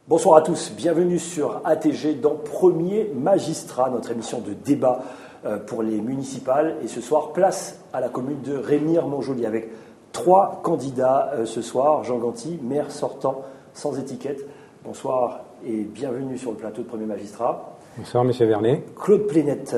Bonsoir à tous, bienvenue sur ATG dans Premier Magistrat, notre émission de débat pour les municipales. Et ce soir, place à la commune de Remire-Montjoly avec 3 candidats ce soir. Jean Ganty, maire sortant sans étiquette. Bonsoir et bienvenue sur le plateau de Premier Magistrat. Bonsoir, monsieur Vernet. Claude Plénette,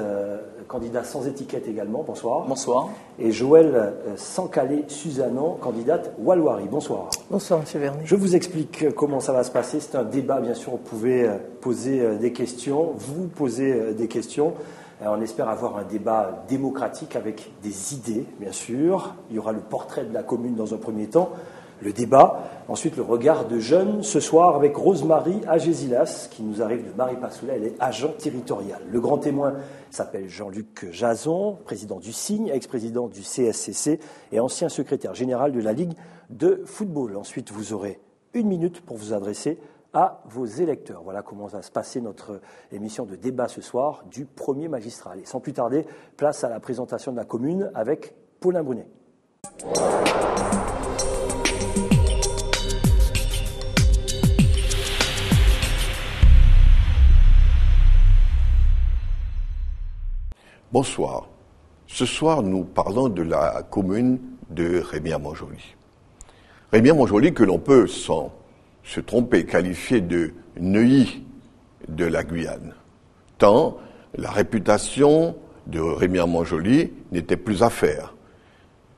candidat sans étiquette également. Bonsoir. Bonsoir. Et Joël Sancalé-Suzanon, candidate Walwari. Bonsoir. Bonsoir, monsieur Vernet. Je vous explique comment ça va se passer. C'est un débat, bien sûr. Vous pouvez poser des questions. Vous posez des questions. On espère avoir un débat démocratique avec des idées, bien sûr. Il y aura le portrait de la commune dans un premier temps, le débat. Ensuite, le regard de jeunes ce soir avec Rosemary Agésilas, qui nous arrive de Maripasoula. Elle est agent territorial. Le grand témoin s'appelle Jean-Luc Jason, président du Cygne, ex-président du CSCC et ancien secrétaire général de la Ligue de football. Ensuite, vous aurez 1 minute pour vous adresser à vos électeurs. Voilà comment va se passer notre émission de débat ce soir du Premier Magistrat. Allez, sans plus tarder, place à la présentation de la commune avec Paulin Brunet. Bonsoir. Ce soir, nous parlons de la commune de Remire-Montjoly. Remire-Montjoly que l'on peut, sans se tromper, qualifier de Neuilly de la Guyane. Tant la réputation de Remire-Montjoly n'était plus à faire.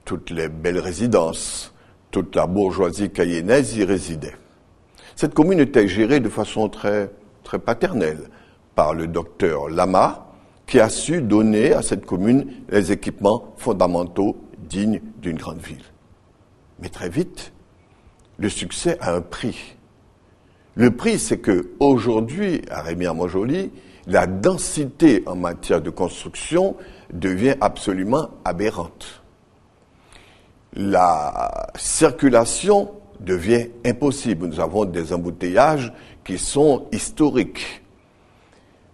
Toutes les belles résidences, toute la bourgeoisie cayennaise y résidait. Cette commune était gérée de façon très paternelle par le docteur Lama, qui a su donner à cette commune les équipements fondamentaux dignes d'une grande ville. Mais très vite, le succès a un prix. Le prix, c'est qu'aujourd'hui, à Remire-Montjoly, la densité en matière de construction devient absolument aberrante. La circulation devient impossible. Nous avons des embouteillages qui sont historiques.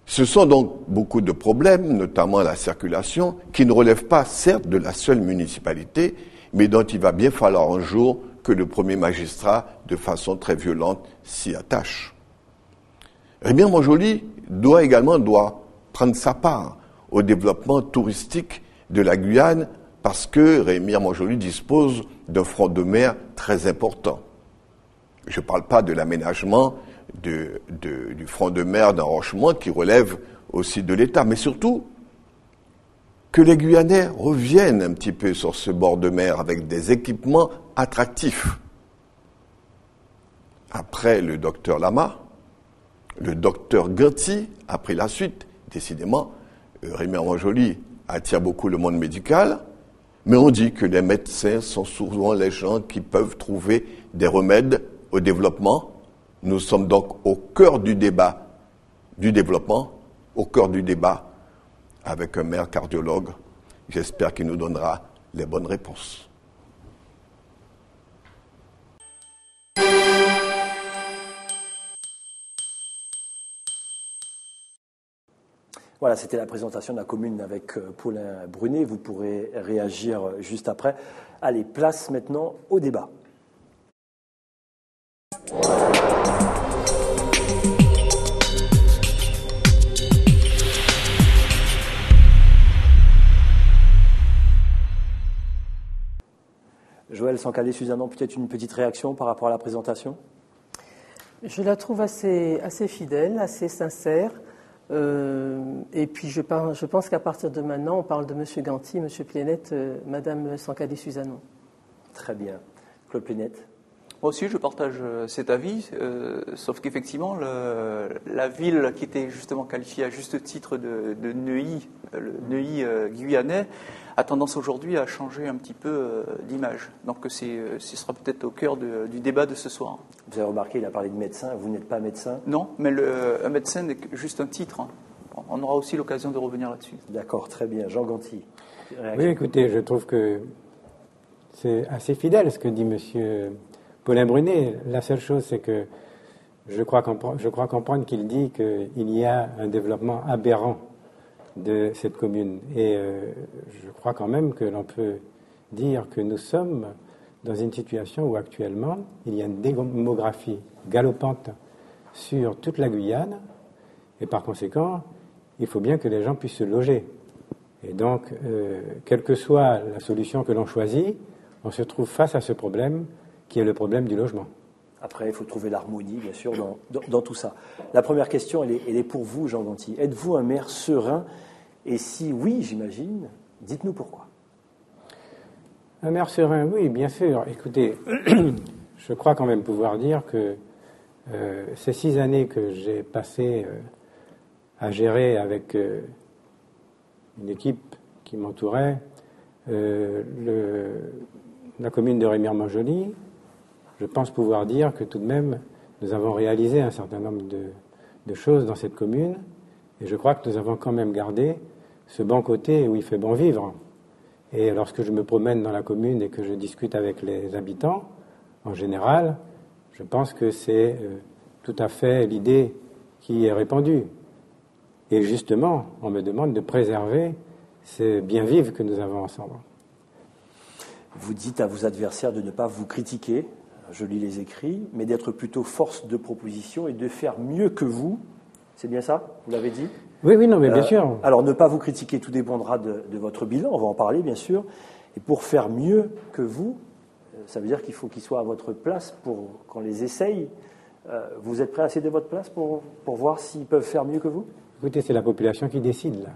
Ce sont donc beaucoup de problèmes, notamment la circulation, qui ne relèvent pas certes de la seule municipalité, mais dont il va bien falloir un jour que le premier magistrat, de façon très violente, s'y attache. Remire-Montjoly doit prendre sa part au développement touristique de la Guyane parce que Remire-Montjoly dispose d'un front de mer très important. Je ne parle pas de l'aménagement du front de mer d'enrochement qui relève aussi de l'État, mais surtout que les Guyanais reviennent un petit peu sur ce bord de mer avec des équipements attractifs. Après le docteur Lama, le docteur Ganty a pris la suite. Décidément, Remire-Montjoly attire beaucoup le monde médical, mais on dit que les médecins sont souvent les gens qui peuvent trouver des remèdes au développement. Nous sommes donc au cœur du débat du développement, au cœur du débat avec un maire cardiologue. J'espère qu'il nous donnera les bonnes réponses. Voilà, c'était la présentation de la commune avec Paulin Brunet. Vous pourrez réagir juste après. Allez, place maintenant au débat. Joël Sancalé-Suzanon, peut-être une petite réaction par rapport à la présentation ? Je la trouve assez fidèle, assez sincère. Et puis je pense qu'à partir de maintenant, on parle de M. Ganty, M. Plénette, Mme Sancalé-Suzanon. Très bien. Claude Plénette ? Moi aussi, je partage cet avis, sauf qu'effectivement, la ville qui était justement qualifiée à juste titre de Neuilly, le Neuilly guyanais, a tendance aujourd'hui à changer un petit peu d'image. Donc ce sera peut-être au cœur du débat de ce soir. Vous avez remarqué, il a parlé de médecin, vous n'êtes pas médecin ? Non, mais un médecin n'est juste un titre. Hein. On aura aussi l'occasion de revenir là-dessus. D'accord, très bien. Jean Ganty. Oui, écoutez, je trouve que c'est assez fidèle ce que dit monsieur Paulin Brunet. La seule chose, c'est que je crois comprendre qu'il dit qu'il y a un développement aberrant de cette commune. Et je crois quand même que l'on peut dire que nous sommes dans une situation où actuellement il y a une démographie galopante sur toute la Guyane, et par conséquent, il faut bien que les gens puissent se loger. Et donc, quelle que soit la solution que l'on choisit, on se trouve face à ce problème qui est le problème du logement. Après, il faut trouver l'harmonie, bien sûr, dans tout ça. La première question, elle est pour vous, Jean Ganty. Êtes-vous un maire serein? Et si oui, j'imagine, dites-nous pourquoi. Un maire serein, oui, bien sûr. Écoutez, je crois quand même pouvoir dire que ces 6 années que j'ai passées à gérer avec une équipe qui m'entourait, la commune de Remire-Montjoly, je pense pouvoir dire que tout de même, nous avons réalisé un certain nombre de choses dans cette commune, et je crois que nous avons quand même gardé ce bon côté où il fait bon vivre. Et lorsque je me promène dans la commune et que je discute avec les habitants, en général, je pense que c'est tout à fait l'idée qui est répandue. Et justement, on me demande de préserver ces bien vivre que nous avons ensemble. Vous dites à vos adversaires de ne pas vous critiquer, je lis les écrits, mais d'être plutôt force de proposition et de faire mieux que vous. C'est bien ça? Vous l'avez dit? Oui, non, mais bien sûr. Alors, ne pas vous critiquer, tout dépendra de votre bilan, on va en parler, bien sûr. Et pour faire mieux que vous, ça veut dire qu'il faut qu'ils soient à votre place pour qu'on les essaye. Vous êtes prêt à céder votre place pour voir s'ils peuvent faire mieux que vous? Écoutez, c'est la population qui décide, là.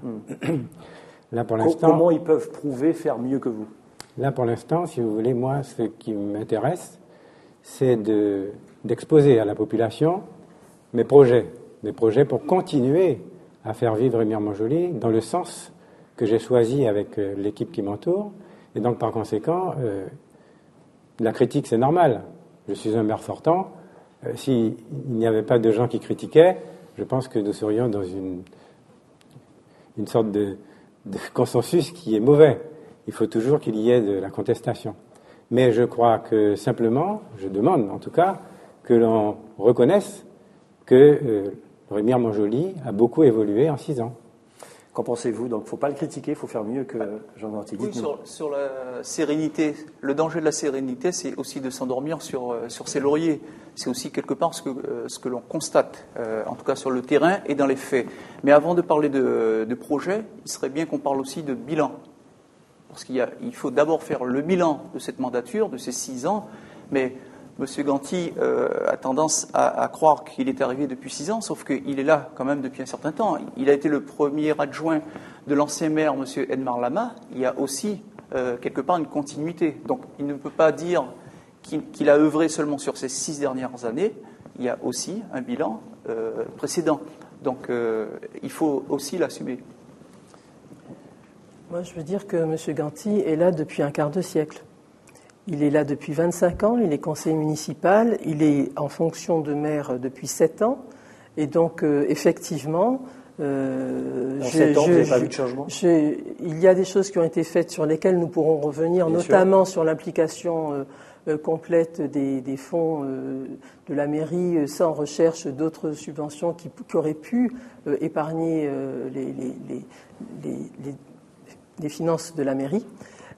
Là, pour l'instant, comment ils peuvent prouver faire mieux que vous? Là, pour l'instant, si vous voulez, moi, ce qui m'intéresse, c'est d'exposer à la population mes projets pour continuer à faire vivre Remire-Montjoly dans le sens que j'ai choisi avec l'équipe qui m'entoure. Et donc, par conséquent, la critique, c'est normal. Je suis un maire sortant. S'il n'y avait pas de gens qui critiquaient, je pense que nous serions dans une sorte de consensus qui est mauvais. Il faut toujours qu'il y ait de la contestation. Mais je crois que simplement, je demande en tout cas, que l'on reconnaisse que Remire-Montjoly a beaucoup évolué en 6 ans. Qu'en pensez-vous? Donc, il ne faut pas le critiquer, il faut faire mieux que Jean Ganty. Oui, sur la sérénité, le danger de la sérénité, c'est aussi de s'endormir sur ses lauriers. C'est aussi quelque part ce que l'on constate, en tout cas sur le terrain et dans les faits. Mais avant de parler de projet, il serait bien qu'on parle aussi de bilan. Parce qu'il faut d'abord faire le bilan de cette mandature, de ces 6 ans, mais M. Ganty a tendance à croire qu'il est arrivé depuis 6 ans, sauf qu'il est là quand même depuis un certain temps. Il a été le premier adjoint de l'ancien maire, M. Edmar Lama. Il y a aussi quelque part une continuité. Donc il ne peut pas dire qu'il a œuvré seulement sur ces 6 dernières années. Il y a aussi un bilan précédent. Donc il faut aussi l'assumer. Moi, je veux dire que M. Ganty est là depuis un quart de siècle. Il est là depuis 25 ans, il est conseiller municipal, il est en fonction de maire depuis 7 ans. Et donc, effectivement... en 7 ans, vous n'avez pas vu de changement? Il y a des choses qui ont été faites sur lesquelles nous pourrons revenir, bien notamment sûr. Sur l'implication complète des fonds de la mairie sans recherche d'autres subventions qui auraient pu épargner les finances de la mairie.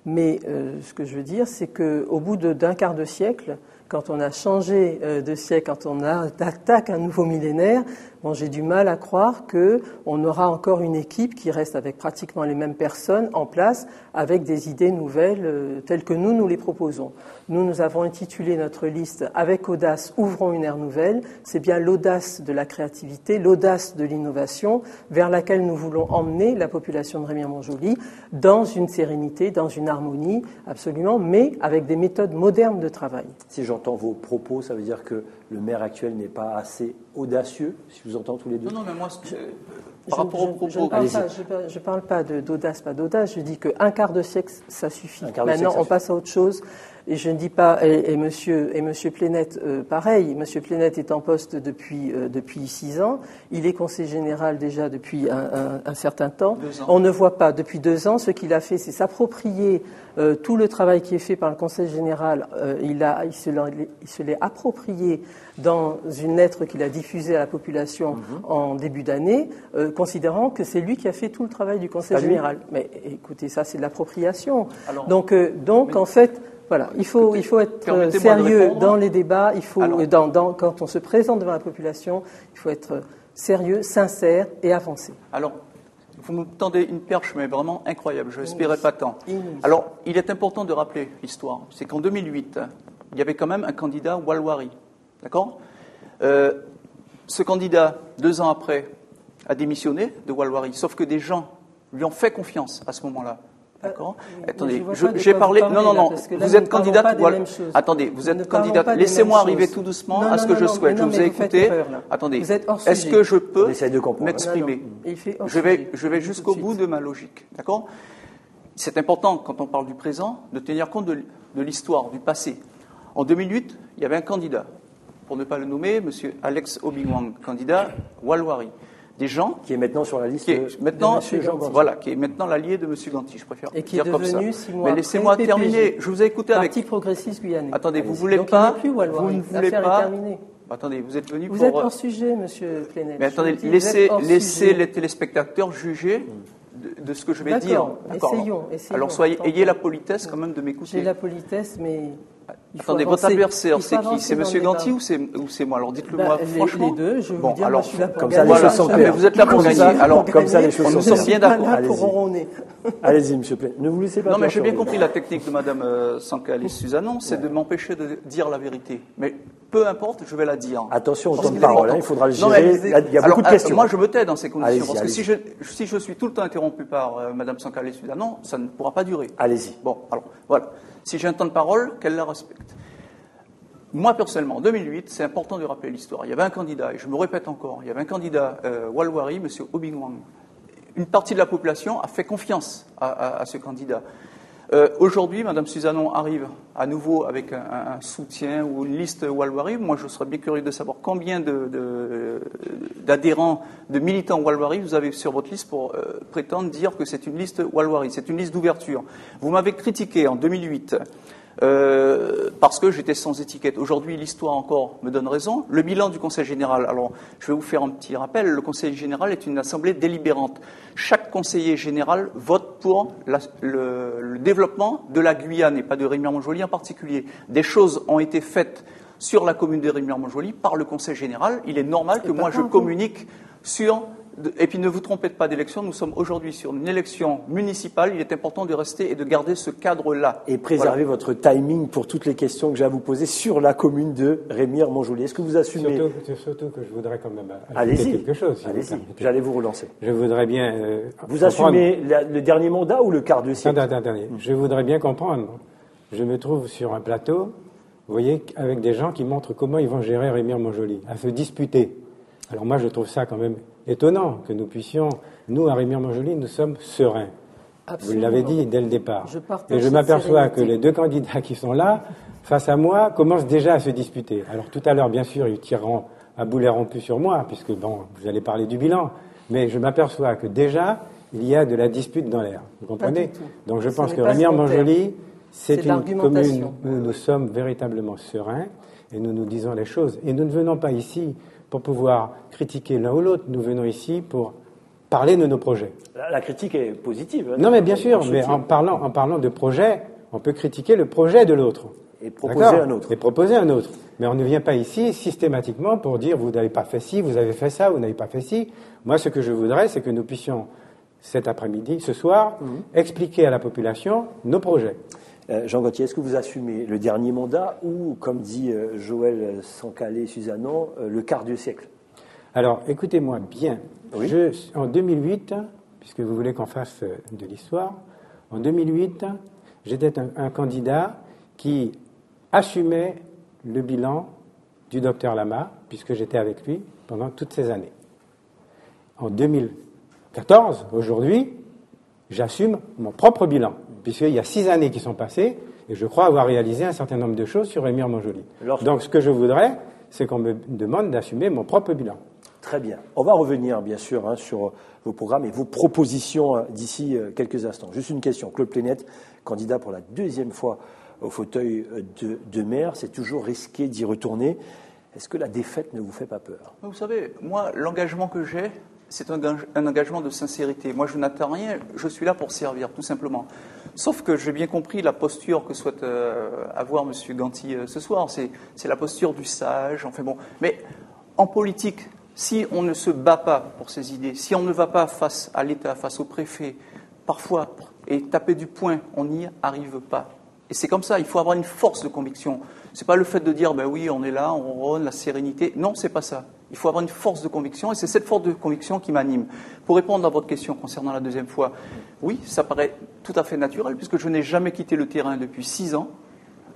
Mais ce que je veux dire, c'est qu'au bout d'un quart de siècle, quand on a changé de siècle, quand on attaque un nouveau millénaire, bon, j'ai du mal à croire qu'on aura encore une équipe qui reste avec pratiquement les mêmes personnes en place, avec des idées nouvelles telles que nous les proposons. Nous avons intitulé notre liste « Avec audace, ouvrons une ère nouvelle ». C'est bien l'audace de la créativité, l'audace de l'innovation vers laquelle nous voulons emmener la population de Remire-Montjoly dans une sérénité, dans une harmonie, absolument, mais avec des méthodes modernes de travail. Si j'entends vos propos, ça veut dire que le maire actuel n'est pas assez audacieux, si je vous entends tous les deux? Non, mais moi, par rapport aux propos... Je ne parle pas d'audace, pas d'audace, je dis qu'un quart de siècle, ça suffit. Maintenant, on passe à autre chose. Et je ne dis pas, et monsieur Plénette, pareil, monsieur Plénette est en poste depuis 6 ans, il est conseiller général déjà depuis un certain temps. 2 ans. On ne voit pas, depuis 2 ans, ce qu'il a fait, c'est s'approprier tout le travail qui est fait par le conseil général, il se l'est approprié dans une lettre qu'il a diffusée à la population en début d'année, considérant que c'est lui qui a fait tout le travail du conseil général. Mais écoutez, ça c'est de l'appropriation. Donc en fait, Voilà, il faut être Permettez-moi de sérieux répondre. dans les débats. Il faut, Alors. quand on se présente devant la population, il faut être sérieux, sincère et avancer. Alors, vous me tendez une perche, mais vraiment incroyable. Je n'espérais pas tant. Inouï. Alors, il est important de rappeler l'histoire. C'est qu'en 2008, il y avait quand même un candidat Walwari. D'accord ? Ce candidat, 2 ans après, a démissionné de Walwari. Sauf que des gens lui ont fait confiance à ce moment-là. D'accord ? Attendez, j'ai parlé. Non. Vous êtes candidate. Attendez, vous êtes candidate. Laissez-moi arriver tout doucement à ce que je souhaite. Je vous ai écouté. Attendez. Est-ce que je peux m'exprimer ? Je vais jusqu'au bout de ma logique. D'accord ? C'est important, quand on parle du présent, de tenir compte de l'histoire, du passé. En 2008, il y avait un candidat, pour ne pas le nommer, M. Alex Obingwang, candidat Walwari. Des gens qui est maintenant sur la liste qui est maintenant, de M. Jean Ganti. Voilà, qui est maintenant l'allié de M. Ganti, je préfère et qui dire est comme ça. devenu 6 mois Mais laissez-moi après, terminer. PPG, Je vous ai écouté avec. Parti progressiste guyanais. Attendez, vous voulez Donc, pas. il n'est plus Walwari. Vous ne voulez L'affaire pas. est terminée. Attendez, vous êtes venu Vous pour. êtes hors sujet, Monsieur Plenel. Mais attendez, Je vous dis, vous êtes hors laissez sujet. les téléspectateurs juger de ce que je vais dire. D'accord, essayons. Alors ayez la politesse quand même de m'écouter. J'ai la politesse, mais. Attendez, votre adversaire, c'est qui ? C'est M. Ganti ou c'est moi ? Alors dites-le-moi franchement. Les deux, je Bon, vous dire, alors, moi, je suis là pour comme ça, gagner. les choses sont mais claires. vous êtes là pour gagner. Alors, comme ça, les choses nous sont sommes claires. bien d'accord. Pas là pour Allez-y. ronronner. Allez-y, monsieur Plenel. Ne vous laissez pas Non, mais j'ai bien perturber. compris la technique de Mme Sankali Suzanon, c'est de m'empêcher de dire la vérité. Mais peu importe, je vais la dire. Attention au Parce temps de qu'il est parole, important. il faudra le Non, mais gérer. Il y a beaucoup de questions. Moi, je me tais dans ces conditions. Allez-y, Parce que si allez-y. je suis tout le temps interrompu par Mme Sankali Suzanon, ça ne pourra pas durer. Allez-y. Bon, alors, voilà. Si j'ai un temps de parole, qu'elle la respecte. Moi, personnellement, en 2008, c'est important de rappeler l'histoire. Il y avait un candidat, et je me répète encore, il y avait un candidat Walwari, M. Obingwang. Une partie de la population a fait confiance à ce candidat. Aujourd'hui, Mme Suzanon arrive à nouveau avec un soutien ou une liste Walwari. Moi, je serais bien curieux de savoir combien d'adhérents, de militants Walwari vous avez sur votre liste pour prétendre dire que c'est une liste Walwari. C'est une liste d'ouverture. Vous m'avez critiqué en 2008 parce que j'étais sans étiquette. Aujourd'hui, l'histoire encore me donne raison. Le bilan du Conseil général, alors je vais vous faire un petit rappel, le Conseil général est une assemblée délibérante. Chaque conseiller général vote pour le développement de la Guyane et pas de Remire-Montjoly en particulier. Des choses ont été faites sur la commune de Remire-Montjoly par le Conseil général. Il est normal que moi je communique sur... Et puis ne vous trompez pas d'élection, nous sommes aujourd'hui sur une élection municipale, il est important de rester et de garder ce cadre-là. Et préserver votre timing pour toutes les questions que j'ai à vous poser sur la commune de Remire-Montjoly. Est-ce que vous assumez Surtout que je voudrais quand même ajouter Allez-y, quelque chose. Si vous allez-y, permettez. j'allais vous relancer. Je voudrais bien... Vous assumez le dernier mandat ou le quart de siècle? Attendez. Je voudrais bien comprendre. Je me trouve sur un plateau, vous voyez, avec des gens qui montrent comment ils vont gérer Remire-Montjoly, à se disputer. Alors moi, je trouve ça quand même étonnant que nous puissions, nous, à Remire-Montjoly, nous sommes sereins. Absolument. Vous l'avez dit dès le départ. Et je m'aperçois que les deux candidats qui sont là, face à moi, commencent déjà à se disputer. Alors tout à l'heure, bien sûr, ils tireront à boulet rompu sur moi, puisque, bon, vous allez parler du bilan. Mais je m'aperçois que déjà, il y a de la dispute dans l'air. Vous comprenez? Donc je pense que Remire-Montjoly, c'est une commune où nous sommes véritablement sereins et nous nous disons les choses. Et nous ne venons pas ici pour pouvoir critiquer l'un ou l'autre. Nous venons ici pour parler de nos projets. La critique est positive. Non, mais bien sûr, mais en parlant de projet, on peut critiquer le projet de l'autre. Et proposer un autre. Et proposer un autre. Mais on ne vient pas ici systématiquement pour dire vous n'avez pas fait ci, vous avez fait ça, vous n'avez pas fait ci. Moi, ce que je voudrais, c'est que nous puissions, cet après-midi, ce soir, expliquer à la population nos projets. Jean Gauthier, est-ce que vous assumez le dernier mandat ou, comme dit Joël Sankali-Suzanon, le quart du siècle? Alors, écoutez-moi bien. Oui. En 2008, puisque vous voulez qu'on fasse de l'histoire, en 2008, j'étais un candidat qui assumait le bilan du docteur Lama, puisque j'étais avec lui pendant toutes ces années. En 2014, aujourd'hui, j'assume mon propre bilan, puisqu'il y a 6 années qui sont passées, et je crois avoir réalisé un certain nombre de choses sur Remire-Montjoly. Donc ce que je voudrais, c'est qu'on me demande d'assumer mon propre bilan. Très bien. On va revenir, bien sûr, sur vos programmes et vos propositions d'ici quelques instants. Juste une question. Claude Plenel, candidat pour la 2e fois au fauteuil de maire, c'est toujours risqué d'y retourner. Est-ce que la défaite ne vous fait pas peur? Vous savez, moi, l'engagement que j'ai, c'est un engagement de sincérité. Moi, je n'attends rien, je suis là pour servir, tout simplement. Sauf que j'ai bien compris la posture que souhaite avoir M. Ganti ce soir. C'est la posture du sage, enfin bon. Mais en politique, si on ne se bat pas pour ses idées, si on ne va pas face à l'État, face au préfet, parfois, et taper du poing, on n'y arrive pas. Et c'est comme ça, il faut avoir une force de conviction. C'est pas le fait de dire, ben oui, on est là, on ronronne, la sérénité. Non, c'est pas ça. Il faut avoir une force de conviction, et c'est cette force de conviction qui m'anime. Pour répondre à votre question concernant la deuxième fois, oui, ça paraît tout à fait naturel, puisque je n'ai jamais quitté le terrain depuis 6 ans.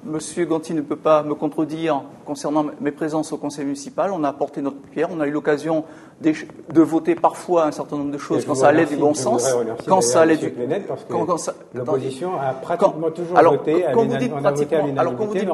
Monsieur Ganti ne peut pas me contredire concernant mes présences au conseil municipal. On a apporté notre pierre, on a eu l'occasion de voter parfois un certain nombre de choses quand ça allait du bon sens. Quand ça allait du... L'opposition a pratiquement toujours voté à l'unanimité.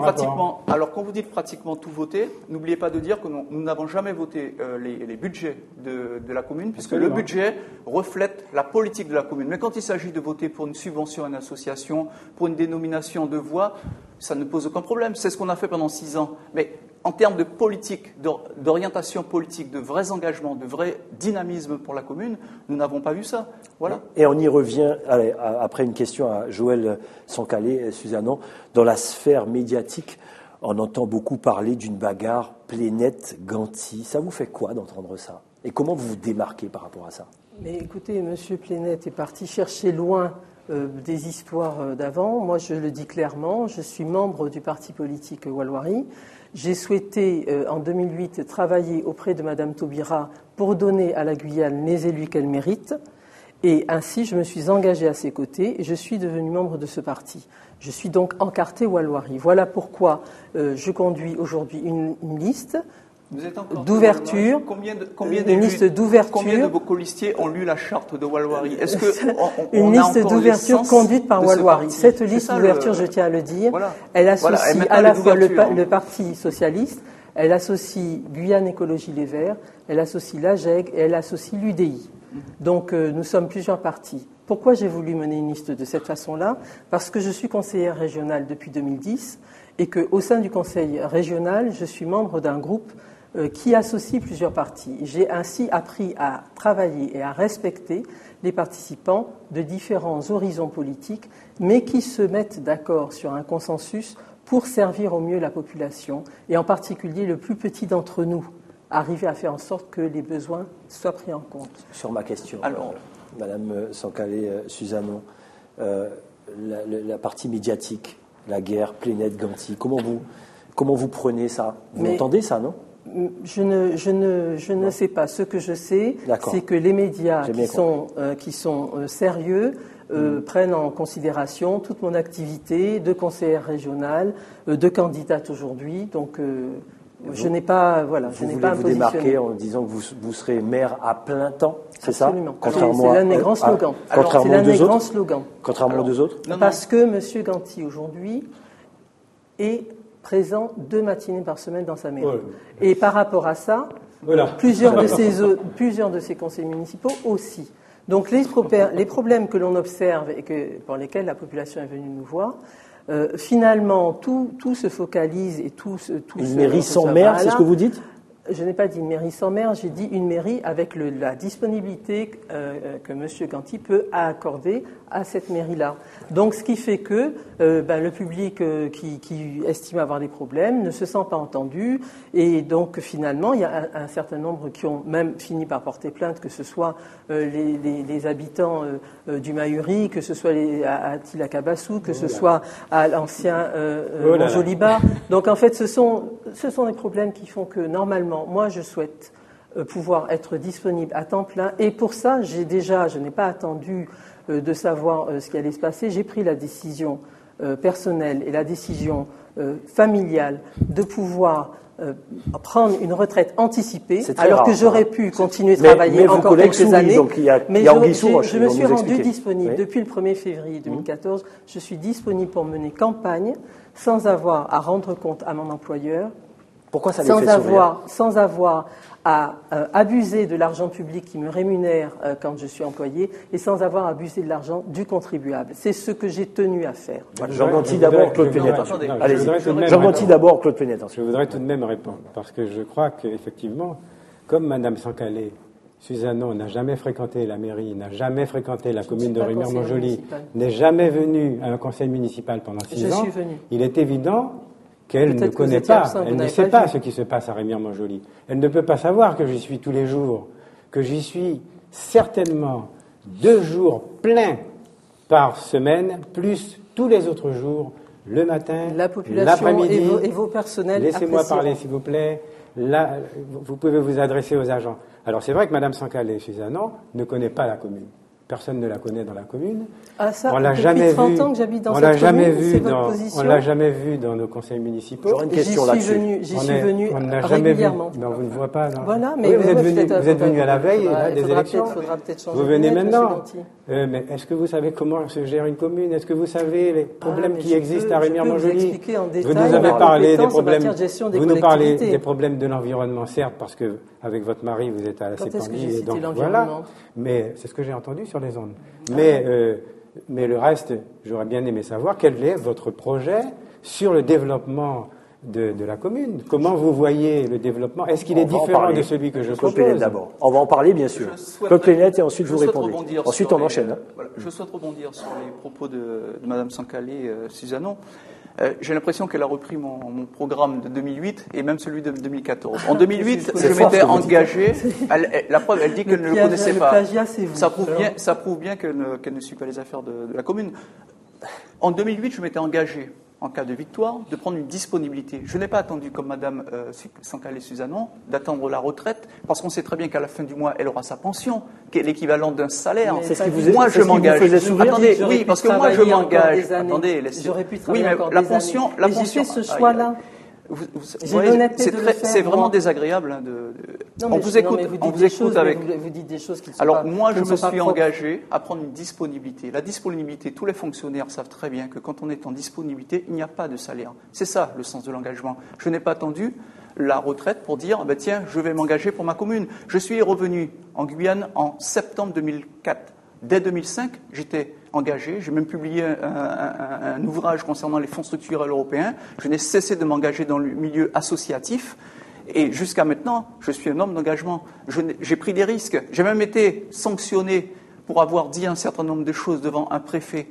Alors quand vous dites pratiquement tout voté, n'oubliez pas de dire que nous n'avons jamais voté les budgets de la commune, puisque le budget reflète la politique de la commune. Mais quand il s'agit de voter pour une subvention à une association, pour une dénomination de voix, ça ne pose aucun problème. C'est ce qu'on a fait pendant 6 ans. Mais en termes de politique, d'orientation politique, de vrais engagements, de vrai dynamisme pour la commune, nous n'avons pas vu ça. Voilà. Et on y revient, allez, après une question à Joël Sancalé, Suzanne. Dans la sphère médiatique, on entend beaucoup parler d'une bagarre Plénette-Ganti. Ça vous fait quoi d'entendre ça? Et comment vous vous démarquez par rapport à ça? Mais écoutez, M. Plénette est parti chercher loin des histoires d'avant. Moi, je le dis clairement, je suis membre du parti politique Walwari. J'ai souhaité, en 2008, travailler auprès de Mme Taubira pour donner à la Guyane les élus qu'elle mérite. Et ainsi, je me suis engagée à ses côtés et je suis devenue membre de ce parti. Je suis donc encartée Walwari. Voilà pourquoi je conduis aujourd'hui une liste d'ouverture, une liste d'ouverture. Combien de vos colistiers ont lu la charte de Walwari? Est-ce que une liste d'ouverture conduite par Walwari. Cette liste d'ouverture, je tiens à le dire, voilà. Elle associe à la fois le Parti socialiste, elle associe Guyane Écologie Les Verts, elle associe l'AGEG et elle associe l'UDI. Donc nous sommes plusieurs partis. Pourquoi j'ai voulu mener une liste de cette façon-là? Parce que je suis conseillère régionale depuis 2010 et qu'au sein du conseil régional, je suis membre d'un groupe qui associe plusieurs partis. J'ai ainsi appris à travailler et à respecter les participants de différents horizons politiques, mais qui se mettent d'accord sur un consensus pour servir au mieux la population, et en particulier le plus petit d'entre nous, arriver à faire en sorte que les besoins soient pris en compte. Sur ma question, Madame Sancalé, Suzanne, la partie médiatique, la guerre, Plénette-Ganti, comment vous prenez ça? Vous entendez ça, non? Je ne sais pas. Ce que je sais, c'est que les médias qui sont sérieux prennent en considération toute mon activité de conseillère régionale, de candidate aujourd'hui. Donc, je n'ai pas, je n'ai pas à me positionner. Vous voulez vous démarquer en disant que vous serez maire à plein temps, c'est ça? Absolument. C'est l'un de mes grands slogans. Contrairement aux deux autres? Parce que M. Ganti, aujourd'hui, est présent 2 matinées par semaine dans sa mairie. Ouais. Et par rapport à ça, plusieurs de ses conseils municipaux aussi. Donc les problèmes que l'on observe et pour lesquels la population est venue nous voir, finalement, tout se focalise et tout une mairie sans maire, c'est ce que vous dites? Je n'ai pas dit une mairie sans maire, j'ai dit une mairie avec la disponibilité que M. Ganti peut accorder à cette mairie-là. Donc, ce qui fait que le public qui estime avoir des problèmes ne se sent pas entendu, et donc finalement, il y a un certain nombre qui ont même fini par porter plainte, que ce soit les habitants du Mahuri, que ce soit à Tila-Kabassou, que ce soit à l'ancien Joliba. Donc, en fait, ce sont des problèmes qui font que normalement, moi, je souhaite pouvoir être disponible à temps plein. Et pour ça, je n'ai pas attendu de savoir ce qui allait se passer. J'ai pris la décision personnelle et la décision familiale de pouvoir prendre une retraite anticipée, alors que j'aurais pu continuer de travailler encore quelques années. Mais je me suis rendu disponible depuis le 1er février 2014. Je suis disponible pour mener campagne sans avoir à rendre compte à mon employeur. Pourquoi ça les fait sourire? Sans avoir à abuser de l'argent public qui me rémunère quand je suis employé, et sans avoir à abuser de l'argent du contribuable. C'est ce que j'ai tenu à faire. Voilà. Jean Ganti d'abord, Claude Plénette. Allez-y. Jean Ganti d'abord, Claude Plénette. Je voudrais tout de même répondre, parce que je crois qu'effectivement, comme Mme Sancalé Suzano n'a jamais fréquenté la mairie, n'a jamais fréquenté la commune de pas Rémière-Montjoly, municipal. n'est jamais venu à un conseil municipal pendant 6 ans, suis venue. il est évident qu'elle Peut-être ne que vous connaît étiez pas, absent, vous elle ne n'avez sait pas pas vu. ce qui se passe à Rémière-Montjoly. Elle ne peut pas savoir que j'y suis tous les jours, que j'y suis certainement 2 jours pleins par semaine, plus tous les autres jours, le matin, La population l'après-midi. et vos personnels Laissez-moi apprécieront. parler, s'il vous plaît. Là, vous pouvez vous adresser aux agents. Alors, c'est vrai que Mme Sankale Suzano ne connaît pas la commune. Personne ne la connaît dans la commune. Ah, ça, On l'a depuis jamais 30 vu. ans que j'habite dans On cette l'a jamais commune, vu c'est votre dans. position. On l'a jamais vu dans nos conseils municipaux. J'aurais une question là-dessus. J'y suis venu On n'a jamais vu. régulièrement. Non, vous ne voyez pas. Non. Voilà, mais Oui, vous êtes venu. peut-être- Vous êtes venu à la veille faudra- des faudra élections. faudra peut-être changer Vous de venez lunettes, maintenant. monsieur Ganti. Mais est-ce que vous savez comment se gère une commune? Est-ce que vous savez les problèmes mais qui je existent peux- à je peux vous Rémière-Montjoly? expliquer en Vous détail nous avez ma parlé des compétence en problèmes. matière de gestion des Vous nous parlez collectivités. des problèmes de l'environnement, certes, parce que avec votre mari vous êtes à la Quand est-ce que Sépandie j'ai et cité donc l'environnement? voilà. Mais c'est ce que j'ai entendu sur les ondes. Mais le reste, j'aurais bien aimé savoir quel est votre projet sur le développement de la commune. Comment vous voyez le développement? Est-ce qu'il est On va en différent parler. de celui que je Claude Plénette propose? d'abord. On va en parler, bien sûr. Claude Plénette, et ensuite vous répondez. Ensuite, on enchaîne. Voilà, je souhaite rebondir sur les propos de Mme Sankale Suzano. J'ai l'impression qu'elle a repris mon programme de 2008 et même celui de 2014. En 2008, C'est je fort m'étais ce que vous dites. engagé. La preuve, elle dit qu'elle ne le connaissait Le pas. plagiat, c'est vous. Ça prouve bien qu'elle ne suit pas les affaires de la commune. En 2008, je m'étais engagé, en cas de victoire, de prendre une disponibilité. Je n'ai pas attendu, comme Mme Sankale Suzano, d'attendre la retraite, parce qu'on sait très bien qu'à la fin du mois, elle aura sa pension, qui est l'équivalent d'un salaire. Mais C'est ce qui vous Moi, c'est je ce qui vous m'engage. faisait sourire. Attendez, J'aurais oui, pu parce que moi, je travailler encore m'engage. des années. Attendez, laissez. J'aurais pu Oui, travailler mais encore la des pension, années. la Et j'ai pension. fait ce choix-là. J'ai l'honnêteté de le faire, C'est vraiment moi. désagréable. Hein, Non, on mais vous non, écoute, mais vous on dites vous des écoute choses, avec. mais vous dites des choses qui ne sont Alors pas. moi, je qui ne me sont pas suis propres. engagé à prendre une disponibilité. La disponibilité, tous les fonctionnaires savent très bien que quand on est en disponibilité, il n'y a pas de salaire. C'est ça le sens de l'engagement. Je n'ai pas attendu la retraite pour dire, bah, tiens, je vais m'engager pour ma commune. Je suis revenu en Guyane en septembre 2004. Dès 2005, j'étais engagé. J'ai même publié un ouvrage concernant les fonds structurels européens. Je n'ai cessé de m'engager dans le milieu associatif. Et jusqu'à maintenant, je suis un homme d'engagement. J'ai pris des risques. J'ai même été sanctionné pour avoir dit un certain nombre de choses devant un préfet.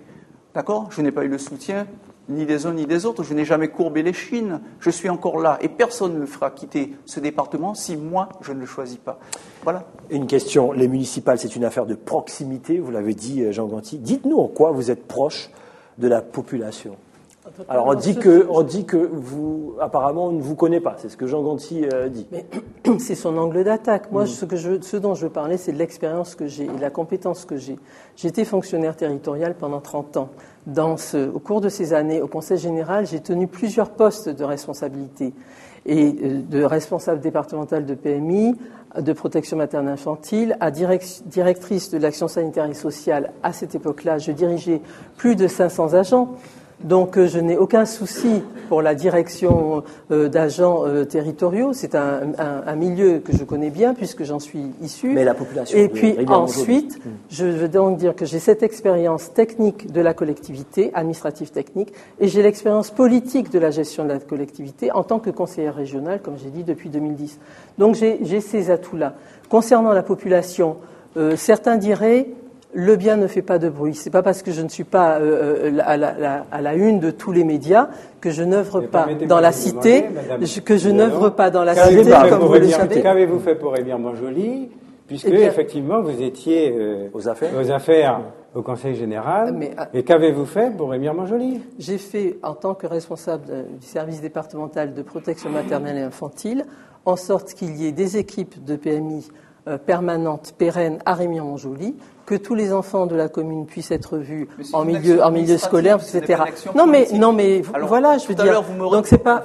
D'accord? Je n'ai pas eu le soutien ni des uns ni des autres. Je n'ai jamais courbé les chines. Je suis encore là. Et personne ne me fera quitter ce département si moi, je ne le choisis pas. Voilà. Une question. Les municipales, c'est une affaire de proximité, vous l'avez dit, Jean Ganti. Dites-nous en quoi vous êtes proche de la population. Alors, on dit que vous, apparemment, on ne vous connaît pas. C'est ce que Jean Ganti dit. Mais c'est son angle d'attaque. Moi, ce dont je veux parler, c'est de l'expérience que j'ai et de la compétence que j'ai. J'étais fonctionnaire territorial pendant 30 ans. Au cours de ces années, au Conseil général, j'ai tenu plusieurs postes de responsabilité. Et de responsable départemental de PMI, de protection maternelle infantile, à directrice de l'action sanitaire et sociale. À cette époque-là, je dirigeais plus de 500 agents. Donc je n'ai aucun souci pour la direction d'agents territoriaux. C'est un milieu que je connais bien puisque j'en suis issu. Mais la population. Et puis ensuite, je veux donc dire que j'ai cette expérience technique de la collectivité, administrative technique, et j'ai l'expérience politique de la gestion de la collectivité en tant que conseillère régionale, comme j'ai dit, depuis 2010. Donc j'ai ces atouts-là. Concernant la population, certains diraient... Le bien ne fait pas de bruit. C'est pas parce que je ne suis pas à la une de tous les médias que je n'œuvre pas dans la cité, que je n'œuvre pas dans la cité, comme vous le savez. Qu'avez-vous fait pour Rémière-Montjoly, puisque effectivement vous étiez aux affaires au Conseil général. Et qu'avez-vous fait pour Rémière-Montjoly? J'ai fait, en tant que responsable du service départemental de protection maternelle et infantile, en sorte qu'il y ait des équipes de PMI permanentes, pérennes à Rémière-Montjoly, que tous les enfants de la commune puissent être vus en milieu scolaire, etc. Non mais voilà, je veux dire. Donc c'est pas.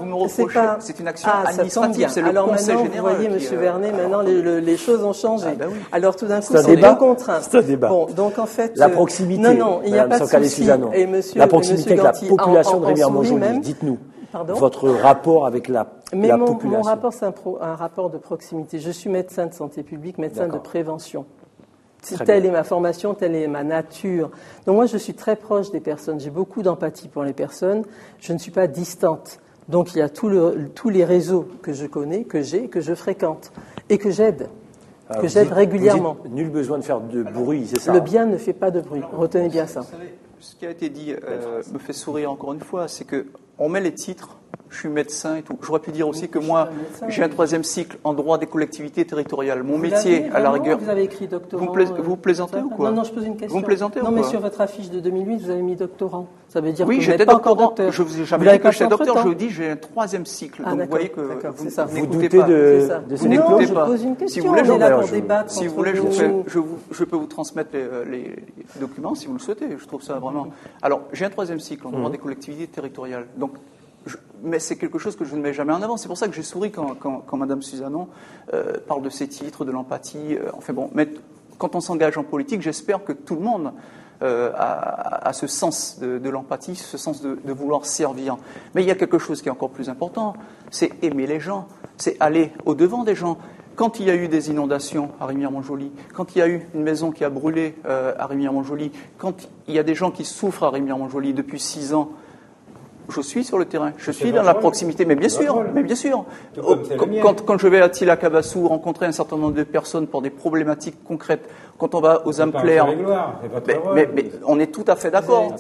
C'est une action administrative. C'est le Alors Conseil maintenant, général. vous voyez, Monsieur Vernet, maintenant les choses ont changé. Ah, bah oui. Alors tout d'un coup, c'est deux contraintes. C'est un débat. Bon, donc en fait, la proximité. Non, il n'y a pas de souci. Et Monsieur, la proximité avec la population de Rémière-Montjoly. Dites-nous. Pardon ? Votre rapport avec la population. Mon rapport, c'est un rapport de proximité. Je suis médecin de santé publique, médecin de prévention. Telle est ma formation, telle est ma nature. Donc moi, je suis très proche des personnes. J'ai beaucoup d'empathie pour les personnes. Je ne suis pas distante. Donc il y a tous les réseaux que je connais, que je fréquente et que j'aide. que j'aide régulièrement. Vous dites, nul besoin de faire de bruit, c'est ça? Le bien ne fait pas de bruit. Retenez bien ça. Vous savez, ce qui a été dit me fait sourire encore une fois, c'est qu'on met les titres, je suis médecin et tout. J'aurais pu dire aussi que moi, j'ai un 3e cycle en droit des collectivités territoriales. Mon métier, à la rigueur... Vous avez écrit doctorant. Vous plaisantez ou quoi? Non, je pose une question. Vous me plaisantez ou non, quoi? mais sur votre affiche de 2008, vous avez mis doctorant. Ça veut dire oui, que vous j'étais n'êtes pas encore doctorant. docteur. Je vous ai jamais Vous dit que l'avez j'étais passé docteur, entre-temps je dis j'ai un 3e cycle. Ah, donc vous voyez que c'est ça. Vous n'écoutez doutez pas. de ces Non, n'écoutez je pas. pose une question. Si vous voulez, on est là je- pour débattre. Si vous entre voulez, nous. je peux vous transmettre les documents si vous le souhaitez. Je trouve ça vraiment. Alors, j'ai un 3e cycle en droit des collectivités territoriales. Donc, mais c'est quelque chose que je ne mets jamais en avant. C'est pour ça que j'ai souri quand Madame Suzannon parle de ses titres, de l'empathie. Enfin bon, mais quand on s'engage en politique, j'espère que tout le monde a ce sens de l'empathie, ce sens de vouloir servir. Mais il y a quelque chose qui est encore plus important, c'est aimer les gens, c'est aller au-devant des gens. Quand il y a eu des inondations à Rémière-Montjoly, quand il y a eu une maison qui a brûlé à Rémière-Montjoly, quand il y a des gens qui souffrent à Rémière-Montjoly depuis 6 ans, je suis sur le terrain, je suis dans la proximité, mais bien sûr, quand je vais à Tila-Cabassou rencontrer un certain nombre de personnes pour des problématiques concrètes, quand on va aux âmes claires, mais on est tout à fait d'accord,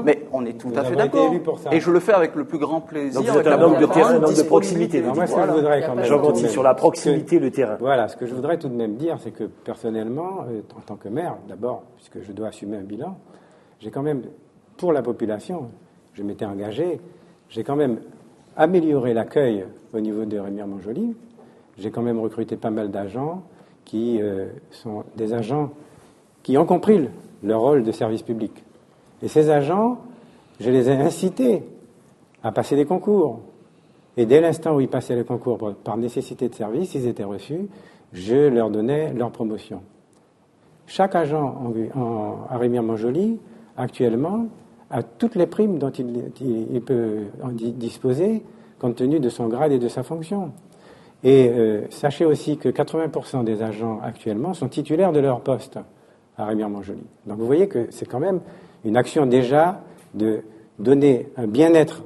mais on est tout à fait d'accord, et je le fais avec le plus grand plaisir. Donc vous êtes un homme de terrain, un homme de proximité. Moi, ce que je voudrais quand même... Jean Gonty, sur la proximité, le terrain. Voilà, ce que je voudrais tout de même dire, c'est que personnellement, en tant que maire, d'abord, puisque je dois assumer un bilan, j'ai quand même, pour la population, je m'étais engagé, j'ai quand même amélioré l'accueil au niveau de Rémière-Montjoly. J'ai quand même recruté pas mal d'agents qui sont des agents qui ont compris leur rôle de service public. Et ces agents, je les ai incités à passer des concours. Et dès l'instant où ils passaient les concours par nécessité de service, ils étaient reçus, je leur donnais leur promotion. Chaque agent à Rémière-Montjoly, actuellement, a toutes les primes dont il peut en disposer compte tenu de son grade et de sa fonction. Et sachez aussi que 80% des agents actuellement sont titulaires de leur poste à Rémière-Montjoly. Donc vous voyez que c'est quand même une action déjà de donner un bien-être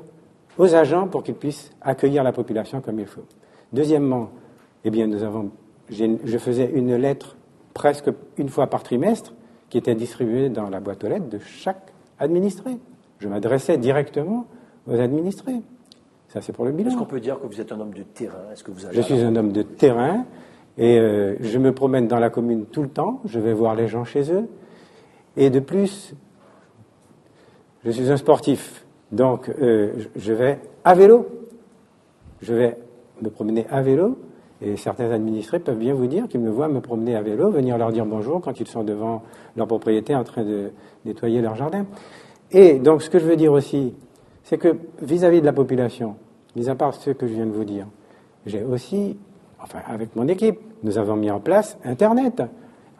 aux agents pour qu'ils puissent accueillir la population comme il faut. Deuxièmement, eh bien je faisais une lettre presque une fois par trimestre qui était distribuée dans la boîte aux lettres de chaque administré. Je m'adressais directement aux administrés. Ça, c'est pour le bilan. Est-ce qu'on peut dire que vous êtes un homme de terrain? Est-ce que vous avez... Je suis un homme de terrain et je me promène dans la commune tout le temps. Je vais voir les gens chez eux. Et de plus, je suis un sportif. Donc, je vais à vélo. Je vais me promener à vélo. Et certains administrés peuvent bien vous dire qu'ils me voient me promener à vélo, venir leur dire bonjour quand ils sont devant leur propriété en train de nettoyer leur jardin. Et donc, ce que je veux dire aussi, c'est que vis-à-vis de la population, mis à part ce que je viens de vous dire, j'ai aussi, enfin, avec mon équipe, nous avons mis en place Internet.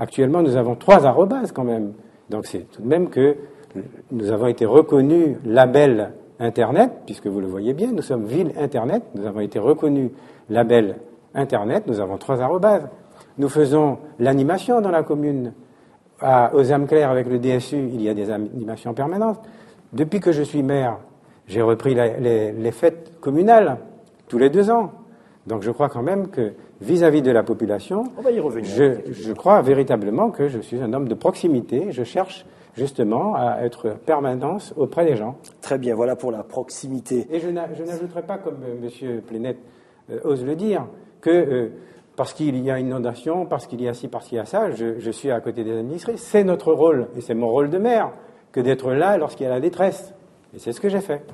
Actuellement, nous avons 3 arrobases quand même. Donc, c'est tout de même que nous avons été reconnus label Internet, puisque vous le voyez bien, nous sommes ville Internet, nous avons été reconnus label Internet, nous avons 3 arrobases. Nous faisons l'animation dans la commune. Aux âmes claires avec le DSU, il y a des animations permanentes. Depuis que je suis maire, j'ai repris les fêtes communales tous les 2 ans. Donc je crois quand même que vis-à-vis de la population, on va y revenir. Je crois véritablement que je suis un homme de proximité. Je cherche justement à être permanence auprès des gens. Très bien, voilà pour la proximité. Et je n'ajouterai pas, comme M. Plénette ose le dire, que parce qu'il y a une inondation, parce qu'il y a ci, parce qu'il y a ça, je suis à côté des administrés. C'est notre rôle, et c'est mon rôle de maire, que d'être là lorsqu'il y a la détresse. Et c'est ce que j'ai fait.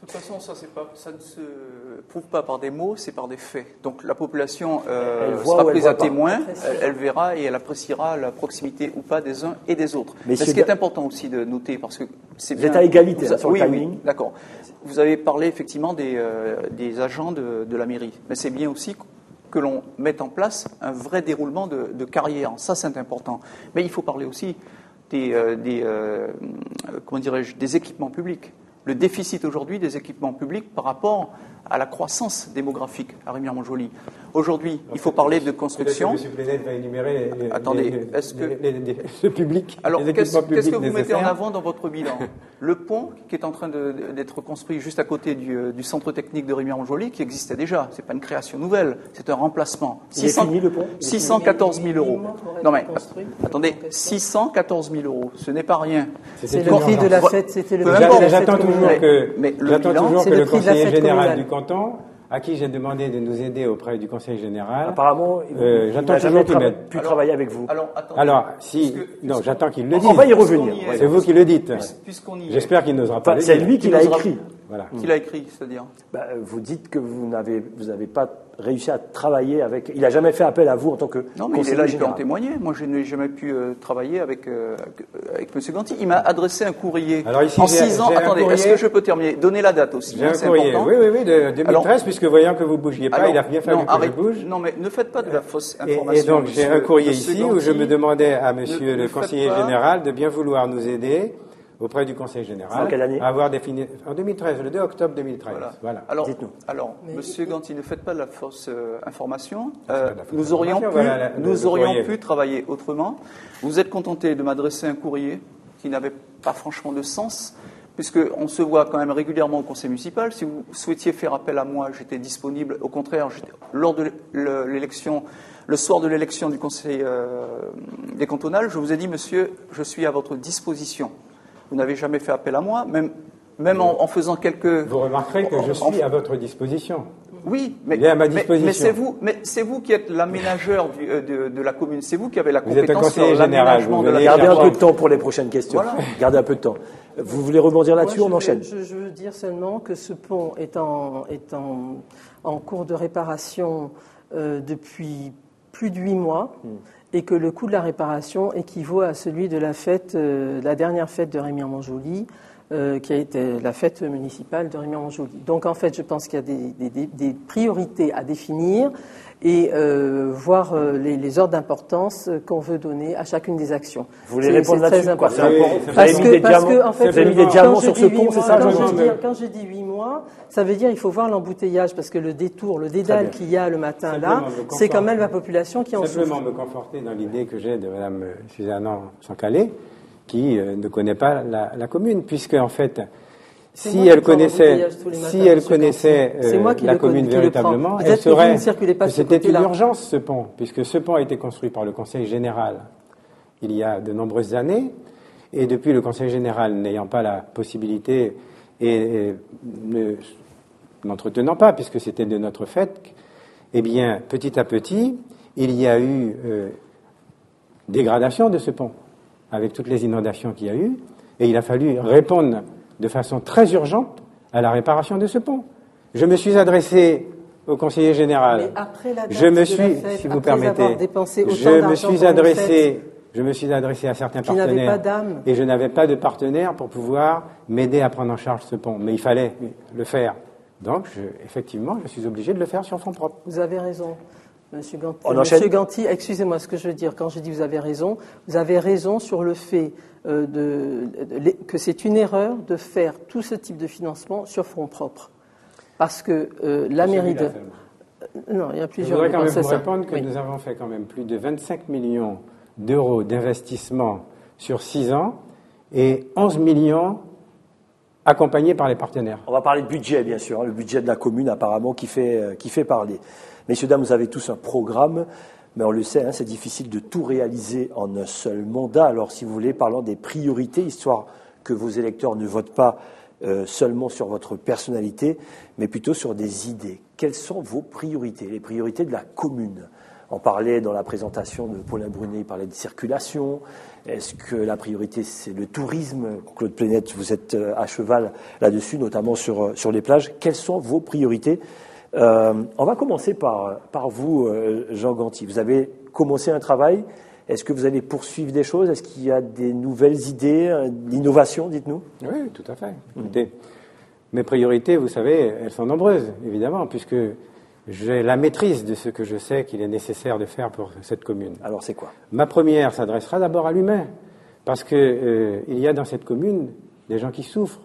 De toute façon, ça ne se prouve pas par des mots, c'est par des faits. Donc la population sera prise à témoin, elle verra et elle appréciera la proximité ou pas des uns et des autres. Mais ce qui est important aussi de noter, parce que c'est bien... Vous êtes à égalité sur le timing. Oui, d'accord. Vous avez parlé effectivement des agents de la mairie, mais c'est bien aussi que l'on mette en place un vrai déroulement de carrière. Ça, c'est important. Mais il faut parler aussi des équipements publics. Le déficit aujourd'hui des équipements publics par rapport à la croissance démographique à Rémière-Montjoly. Aujourd'hui, il faut parler de construction. M. Plénette va énumérer Attendez, est-ce que ce public. Alors, qu'est-ce que vous mettez en avant dans votre bilan? Le pont qui est en train d'être construit juste à côté du centre technique de Rémière-Montjoly, qui existait déjà, c'est pas une création nouvelle, c'est un remplacement. Il est fini le pont ? 614 000 euros. Non mais attendez, 614 000 euros, ce n'est pas rien. C'est le prix de la fête, c'était le prix de la fête. J'attends toujours que le conseiller général communale du canton, à qui j'ai demandé de nous aider auprès du conseil général. Apparemment, il n'a jamais pu travailler avec vous. J'attends qu'il le dise. On va y revenir. C'est vous qui le dites. J'espère qu'il n'osera pas le dire. C'est lui qui l'a écrit. Voilà. Qui l'a écrit, c'est-à-dire vous dites que vous n'avez pas réussi à travailler avec... Il n'a jamais fait appel à vous en tant que Non, mais il est là, il peut en témoigner. Moi, je n'ai jamais pu travailler avec M. Ganti. Il m'a adressé un courrier. Alors ici, en 6 ans... Attendez, est-ce que je peux terminer ? Donnez la date aussi. J'ai un courrier, important. oui, de 2013, puisque voyant que vous ne bougiez pas, il a bien fallu que je bouge. Non, mais ne faites pas de la fausse information. Et donc, j'ai un courrier ici où je me demandais à monsieur le conseiller général de bien vouloir nous aider auprès du Conseil général. En quelle année ? À avoir défini en 2013, le 2 octobre 2013. Voilà. Alors, dites-nous. Alors, Monsieur Ganti, ne faites pas de la fausse information. Pas de la fausse Nous aurions information, pu travailler autrement. Vous êtes contenté de m'adresser un courrier qui n'avait pas franchement de sens, puisqu'on se voit quand même régulièrement au conseil municipal. Si vous souhaitiez faire appel à moi, j'étais disponible. Au contraire, lors de l'élection, le soir de l'élection du conseil des cantonales, je vous ai dit, monsieur, je suis à votre disposition. Vous n'avez jamais fait appel à moi, même en faisant quelques... Vous remarquerez que je suis à votre disposition. Oui, mais, il est à ma disposition. Mais c'est vous qui êtes l'aménageur de la commune. C'est vous qui avez la Vous êtes un compétence conseiller sur l'aménagement de la Gardez un peu de temps pour les prochaines questions. Voilà. Gardez un peu de temps. Vous voulez rebondir là-dessus ? On enchaîne. Je veux dire seulement que ce pont est en cours de réparation depuis plus de 8 mois. Et que le coût de la réparation équivaut à celui de la dernière fête de Rémière-Montjoly, qui a été la fête municipale de Rémière-Montjoly. Donc en fait, je pense qu'il y a des priorités à définir et voir les ordres d'importance qu'on veut donner à chacune des actions. Vous voulez répondre là-dessus ? Parce que en fait, vous avez mis des diamants sur ce pont, c'est ça ? Quand je dis 8 mois, ça veut dire il faut voir l'embouteillage, parce que le détour, le dédale qu'il y a le matin là, c'est quand même la population qui en souffre. Simplement me conforter dans l'idée que j'ai de Mme Suzanne Sancalé, qui ne connaît pas la commune, puisque en fait, si elle connaissait la commune véritablement, elle saurait que c'était une urgence ce pont, puisque ce pont a été construit par le Conseil général il y a de nombreuses années, et depuis le Conseil général n'ayant pas la possibilité et n'entretenant pas, puisque c'était de notre fait, eh bien, petit à petit, il y a eu dégradation de ce pont, avec toutes les inondations qu'il y a eu, et il a fallu répondre de façon très urgente à la réparation de ce pont. Je me suis adressé au conseiller général. Mais après la date si vous permettez, je me suis adressé à certains partenaires et je n'avais pas de partenaire pour pouvoir m'aider à prendre en charge ce pont. Mais il fallait le faire. Donc, effectivement, je suis obligé de le faire sur fonds propres. Vous avez raison. Monsieur Ganti, excusez-moi, ce que je veux dire, quand je dis vous avez raison sur le fait que c'est une erreur de faire tout ce type de financement sur fonds propres. Parce que la mairie de... Non, il y a plusieurs... Je voudrais quand même vous répondre que nous avons fait quand même plus de 25 millions d'euros d'investissement sur 6 ans et 11 millions accompagnés par les partenaires. On va parler de budget, bien sûr, le budget de la commune apparemment qui fait parler. Messieurs, dames, vous avez tous un programme, mais on le sait, c'est difficile de tout réaliser en un seul mandat. Alors, si vous voulez, parlons des priorités, histoire que vos électeurs ne votent pas seulement sur votre personnalité, mais plutôt sur des idées. Quelles sont vos priorités, les priorités de la commune ? On parlait dans la présentation de Paulin Brunet, il parlait de circulation. Est-ce que la priorité, c'est le tourisme ? Claude Plénette, vous êtes à cheval là-dessus, notamment sur les plages. Quelles sont vos priorités ? On va commencer par vous, Jean Ganti. Vous avez commencé un travail. Est-ce que vous allez poursuivre des choses ? Est-ce qu'il y a des nouvelles idées, d'innovation, dites-nous ? Oui, tout à fait. Écoutez, mes priorités, vous savez, elles sont nombreuses, évidemment, puisque j'ai la maîtrise de ce que je sais qu'il est nécessaire de faire pour cette commune. Alors, c'est quoi ? Ma première s'adressera d'abord à l'humain, parce que il y a dans cette commune des gens qui souffrent,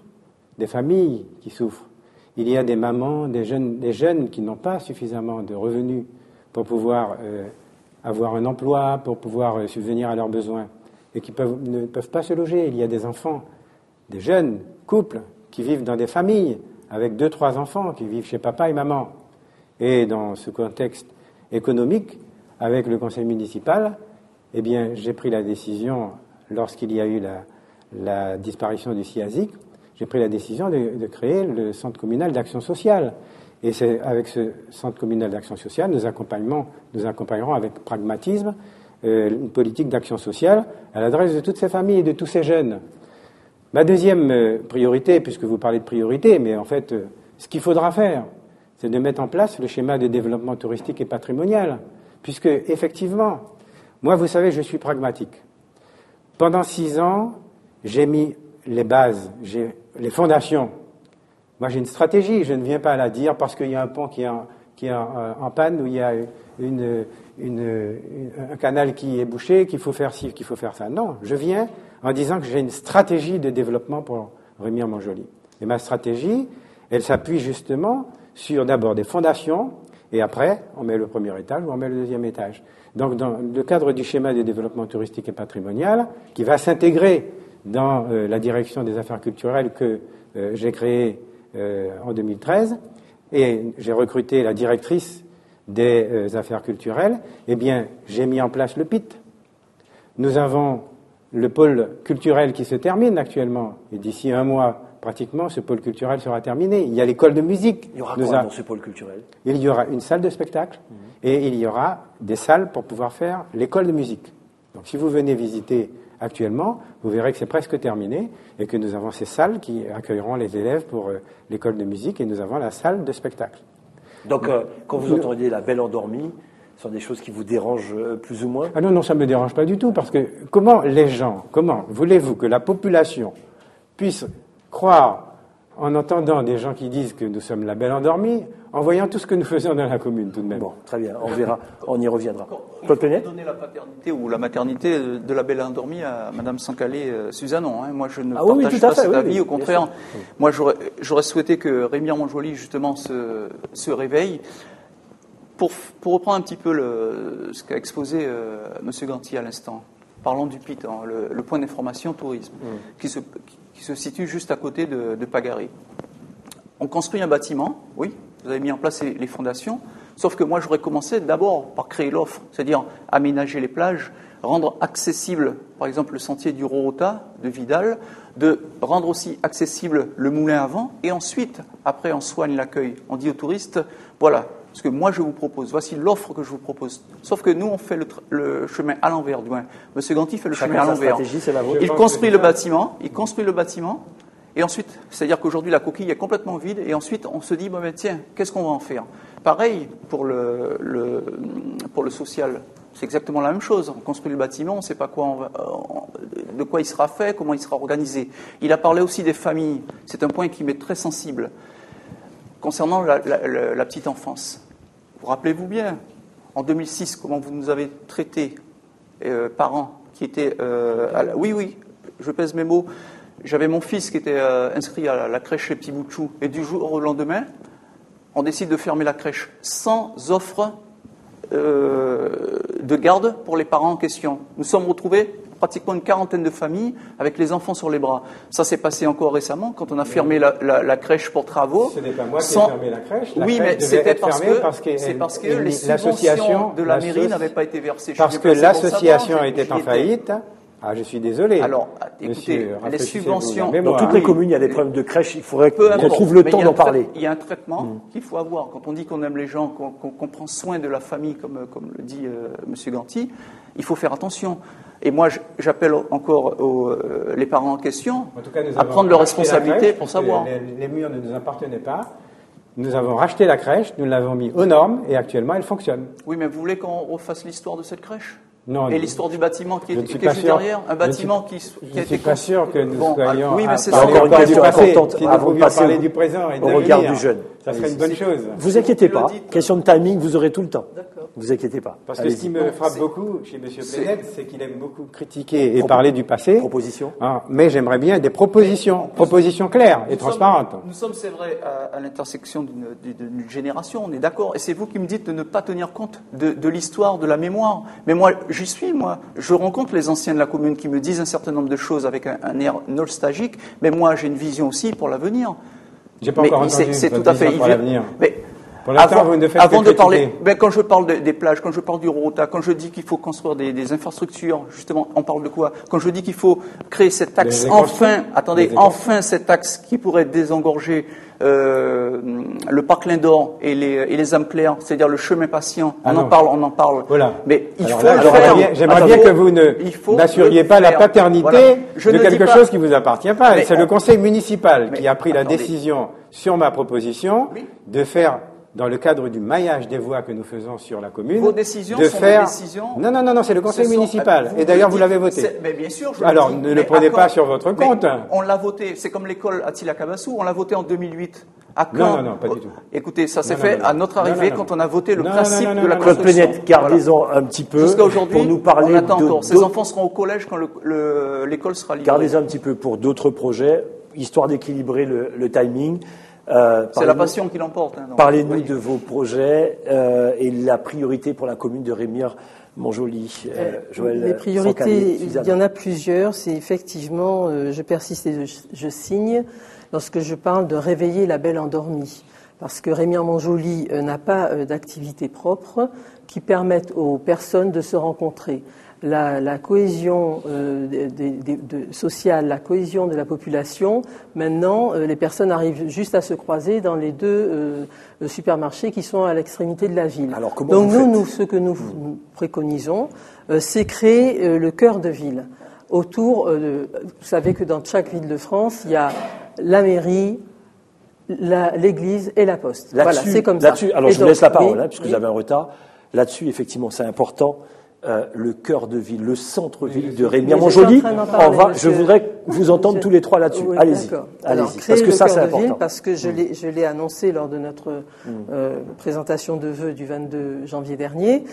des familles qui souffrent. Il y a des mamans, des jeunes qui n'ont pas suffisamment de revenus pour pouvoir avoir un emploi, pour pouvoir subvenir à leurs besoins, et qui ne peuvent pas se loger. Il y a des enfants des jeunes couples qui vivent dans des familles avec 2-3 enfants, qui vivent chez papa et maman. Et dans ce contexte économique, avec le conseil municipal, eh bien, j'ai pris la décision, lorsqu'il y a eu la disparition du CIASIC, j'ai pris la décision de créer le Centre communal d'action sociale. Et c'est avec ce Centre communal d'action sociale, nous accompagnerons avec pragmatisme une politique d'action sociale à l'adresse de toutes ces familles et de tous ces jeunes. Ma deuxième priorité, puisque vous parlez de priorité, mais en fait, ce qu'il faudra faire, c'est de mettre en place le schéma de développement touristique et patrimonial. Puisque, effectivement, moi, vous savez, je suis pragmatique. Pendant 6 ans, j'ai mis les bases, les fondations. Moi, j'ai une stratégie, je ne viens pas à la dire parce qu'il y a un pont qui est en panne, ou il y a un canal qui est bouché, qu'il faut faire ci, qu'il faut faire ça. Non, je viens en disant que j'ai une stratégie de développement pour Remire-Montjoly. Et ma stratégie, elle s'appuie justement sur d'abord des fondations, et après, on met le premier étage ou on met le deuxième étage. Donc, dans le cadre du schéma de développement touristique et patrimonial, qui va s'intégrer dans la direction des affaires culturelles que j'ai créée en 2013, et j'ai recruté la directrice des affaires culturelles, eh bien, j'ai mis en place le PIT. Nous avons le pôle culturel qui se termine actuellement, et d'ici 1 mois, pratiquement, ce pôle culturel sera terminé. Il y a l'école de musique. Il y aura quoi dans ce pôle culturel? Il y aura une salle de spectacle, et il y aura des salles pour pouvoir faire l'école de musique. Donc, si vous venez visiter actuellement, vous verrez que c'est presque terminé, et que nous avons ces salles qui accueilleront les élèves pour l'école de musique, et nous avons la salle de spectacle. Donc, quand vous entendez la Belle Endormie, ce sont des choses qui vous dérangent plus ou moins? Ah non, ça ne me dérange pas du tout, parce que comment voulez-vous que la population puisse croire, en entendant des gens qui disent que nous sommes la Belle Endormie, en voyant tout ce que nous faisons dans la commune, tout de même? Bon, très bien, on verra, on y reviendra. Claude Penet ? Donner la paternité ou la maternité de la Belle Endormie à Madame Saint-Calais-Suzanon. Moi, je ne partage pas cet avis, au contraire. Moi, j'aurais souhaité que Remire-Montjoly, justement, se réveille. Pour reprendre un petit peu ce qu'a exposé M. Ganti à l'instant, parlons du PIT, le point d'information tourisme, qui se situe juste à côté de Pagaré. On construit un bâtiment, oui, vous avez mis en place les fondations, sauf que moi j'aurais commencé d'abord par créer l'offre, c'est-à-dire aménager les plages, rendre accessible, par exemple, le sentier du Rorota, de Vidal, de rendre aussi accessible le moulin à vent, et ensuite, après on soigne l'accueil, on dit aux touristes, voilà, ce que moi je vous propose, voici l'offre que je vous propose. Sauf que nous on fait le chemin à l'envers, du moins. M. Ganti fait le chemin à l'envers. Il construit le bâtiment, et ensuite, c'est-à-dire qu'aujourd'hui la coquille est complètement vide, et ensuite on se dit, bon, ben, tiens, qu'est-ce qu'on va en faire? Pareil pour le social. C'est exactement la même chose. On construit le bâtiment, on ne sait pas de quoi il sera fait, comment il sera organisé. Il a parlé aussi des familles. C'est un point qui m'est très sensible. Concernant la petite enfance, vous rappelez-vous bien, en 2006, comment vous nous avez traités, parents qui étaient... Oui, je pèse mes mots. J'avais mon fils qui était inscrit à la crèche chez Petit Boutchou, et du jour au lendemain, on décide de fermer la crèche sans offre de garde pour les parents en question. Nous sommes retrouvés pratiquement une quarantaine de familles avec les enfants sur les bras. Ça s'est passé encore récemment quand on a fermé la crèche pour travaux. Ce n'est pas moi qui ai fermé la crèche. Oui, mais c'était parce que les subventions de la mairie n'avaient pas été versées. Parce que l'association était en faillite. Ah, je suis désolé. Alors, écoutez, les subventions... Dans toutes les communes, il y a des problèmes de crèche. Il faudrait qu'on trouve le temps d'en parler. Il y a un traitement qu'il faut avoir. Quand on dit qu'on aime les gens, qu'on prend soin de la famille, comme le dit M. Ganti, il faut faire attention. Et moi, j'appelle encore les parents en question à prendre leurs responsabilités pour savoir. Les murs ne nous appartenaient pas. Nous avons racheté la crèche, nous l'avons mis aux normes, et actuellement, elle fonctionne. Oui, mais vous voulez qu'on refasse l'histoire de cette crèche ? Non, et l'histoire du bâtiment qui est juste derrière, un bâtiment qui a été... Je ne suis pas sûr que nous soyons... Oui, mais c'est encore une question importante avant de passer du présent et au regard du jeune. Ça serait une bonne chose. Vous inquiétez pas. Question de timing, vous aurez tout le temps. D'accord. Vous inquiétez pas. Parce que ce qui me frappe beaucoup chez M. Plenel, c'est qu'il aime beaucoup critiquer et parler du passé. Proposition. Mais j'aimerais bien des propositions claires et transparentes. Nous sommes, c'est vrai, à l'intersection d'une génération, on est d'accord. Et c'est vous qui me dites de ne pas tenir compte de l'histoire, de la mémoire. Mais moi, j'y suis, moi. Je rencontre les anciens de la commune qui me disent un certain nombre de choses avec un air nostalgique. Mais moi, j'ai une vision aussi pour l'avenir. J'ai pas encore entendu c'est votre tout à fait vision pour l'avenir. Mais pour l'instant, vous ne faites avant que de critiquer. parler, quand je parle des plages, quand je parle du Rota, quand je dis qu'il faut construire des infrastructures, justement, on parle de quoi? Quand je dis qu'il faut créer cet axe, enfin cet axe qui pourrait désengorger le parc Lindor et les âmes claires, c'est-à-dire le chemin patient. On en parle. Voilà. Mais il faut là, le faire. J'aimerais bien que vous n'assuriez pas la paternité de quelque chose qui ne vous appartient pas. C'est le conseil municipal qui a pris la décision sur ma proposition de faire, dans le cadre du maillage des voies que nous faisons sur la commune, vos décisions de sont faire... des décisions. Non, c'est le conseil municipal. Et d'ailleurs, vous l'avez voté. Mais bien sûr, alors, ne le prenez pas sur votre compte. On l'a voté. C'est comme l'école à Tila-Kabassou. On l'a voté en 2008. À Caen. Non, pas du tout. Écoutez, ça s'est fait à notre arrivée quand on a voté le principe de la Claude construction. Plenel, gardez-en un petit peu. Jusqu'à aujourd'hui, pour nous parler on attend encore. Ces enfants seront au collège quand l'école sera livrée. Gardez-en un petit peu pour d'autres projets, histoire d'équilibrer le timing. C'est la passion qui l'emporte. Parlez-nous de vos projets et la priorité pour la commune de Rémière-Montjoly. Joël, les priorités, il y en a plusieurs. C'est effectivement, je persiste et je signe, lorsque je parle de réveiller la belle endormie. Parce que Rémière-Montjoly n'a pas d'activité propre qui permette aux personnes de se rencontrer. La cohésion sociale, la cohésion de la population, maintenant, les personnes arrivent juste à se croiser dans les deux supermarchés qui sont à l'extrémité de la ville. Alors, donc ce que nous préconisons, c'est créer le cœur de ville. Autour, vous savez que dans chaque ville de France, il y a la mairie, l'église et la poste. Voilà, c'est comme ça. Alors, je vous laisse la parole, puisque vous avez un retard. Là-dessus, effectivement, c'est important. Le cœur de ville, le centre-ville de Rémière-Montjoly. Je voudrais vous entendre tous les trois là-dessus. Oui, allez-y, parce que ça, c'est important. Ville, parce que je l'ai annoncé lors de notre présentation de vœux du 22 janvier dernier.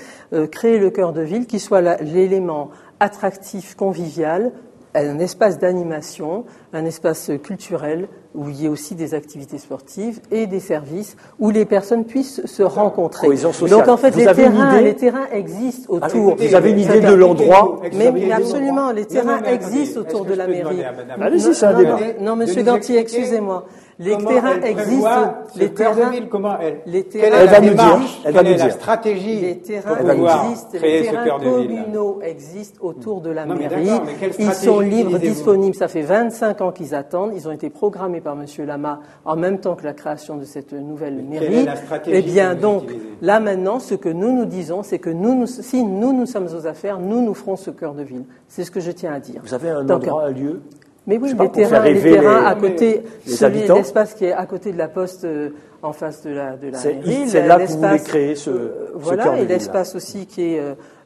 Créer le cœur de ville qui soit l'élément attractif, convivial, un espace d'animation, un espace culturel où il y ait aussi des activités sportives et des services où les personnes puissent se rencontrer. Cohésion sociale. Donc en fait, les terrains existent autour. Vous avez une idée de l'endroit? Mais absolument, les terrains existent autour de la mairie. Allez-y, c'est un débat. Non, Monsieur Ganti, excusez-moi. Les terrains existent. Les terrains, comment elle va nous dire. Elle va nous dire. La stratégie. Les terrains existent. Les terrains communaux existent autour de la mairie. Ils sont libres, disponibles. Ça fait 25 ans qu'ils attendent. Ils ont été programmés par Monsieur Lama en même temps que la création de cette nouvelle mairie. Eh bien, donc, là maintenant, ce que nous disons, c'est que si nous sommes aux affaires, nous ferons ce cœur de ville. C'est ce que je tiens à dire. Vous avez un endroit, un lieu? Mais oui, les terrains à côté, l'espace qui est à côté de la poste, en face de la mairie. C'est là que vous voulez créer ce cœur de ville. Et l'espace aussi qui est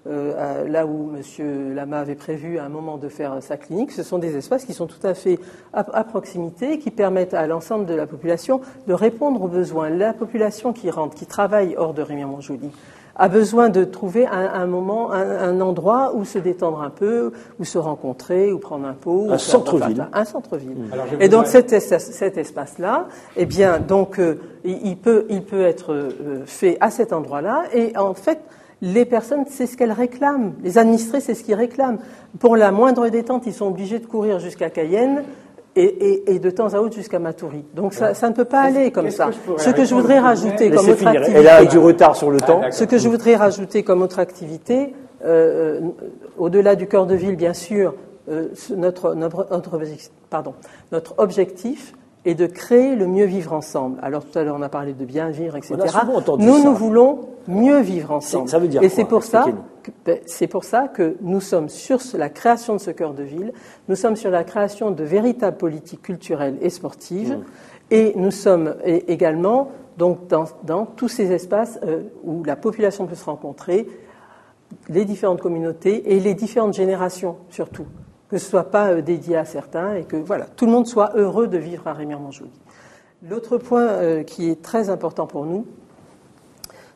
là où M. Lama avait prévu à un moment de faire sa clinique. Ce sont des espaces qui sont tout à fait à proximité, qui permettent à l'ensemble de la population de répondre aux besoins. La population qui rentre, qui travaille hors de Rémière-Montjoly, a besoin de trouver un moment, un endroit où se détendre un peu, où se rencontrer, où prendre un pot. Un centre-ville. Un centre-ville. Et donc cet espace-là, eh bien, donc il peut être fait à cet endroit-là. Et en fait, les personnes, c'est ce qu'elles réclament. Les administrés, c'est ce qu'ils réclament. Pour la moindre détente, ils sont obligés de courir jusqu'à Cayenne. Et de temps à autre jusqu'à Matoury. Donc ça ne peut pas aller comme ça. Ce que je voudrais rajouter comme autre activité... Elle a du retard sur le temps. Ce que je voudrais rajouter comme autre activité, au-delà du cœur de ville, bien sûr, notre objectif est de créer le mieux vivre ensemble. Alors tout à l'heure on a parlé de bien vivre, etc. Nous voulons mieux vivre ensemble. Ça veut dire et quoi? c'est pour ça que nous sommes sur la création de ce cœur de ville, nous sommes sur la création de véritables politiques culturelles et sportives, et nous sommes également donc dans tous ces espaces où la population peut se rencontrer, les différentes communautés et les différentes générations surtout. Que ce ne soit pas dédié à certains et que voilà, tout le monde soit heureux de vivre à Rémière-Montjoly. L'autre point qui est très important pour nous,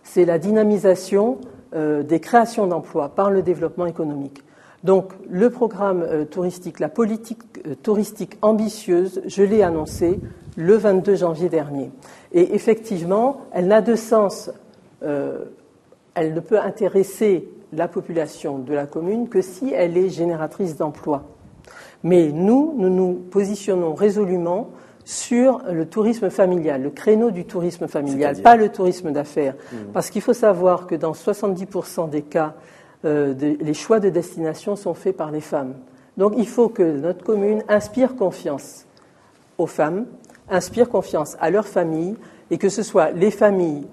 c'est la dynamisation des créations d'emplois par le développement économique. Donc, le programme touristique, la politique touristique ambitieuse, je l'ai annoncé le 22 janvier dernier. Et effectivement, elle n'a de sens, elle ne peut intéresser la population de la commune que si elle est génératrice d'emplois. Mais nous nous positionnons résolument sur le tourisme familial, le créneau du tourisme familial, pas le tourisme d'affaires. Parce qu'il faut savoir que dans 70% des cas, les choix de destination sont faits par les femmes. Donc il faut que notre commune inspire confiance aux femmes, inspire confiance à leurs familles, et que ce soit les familles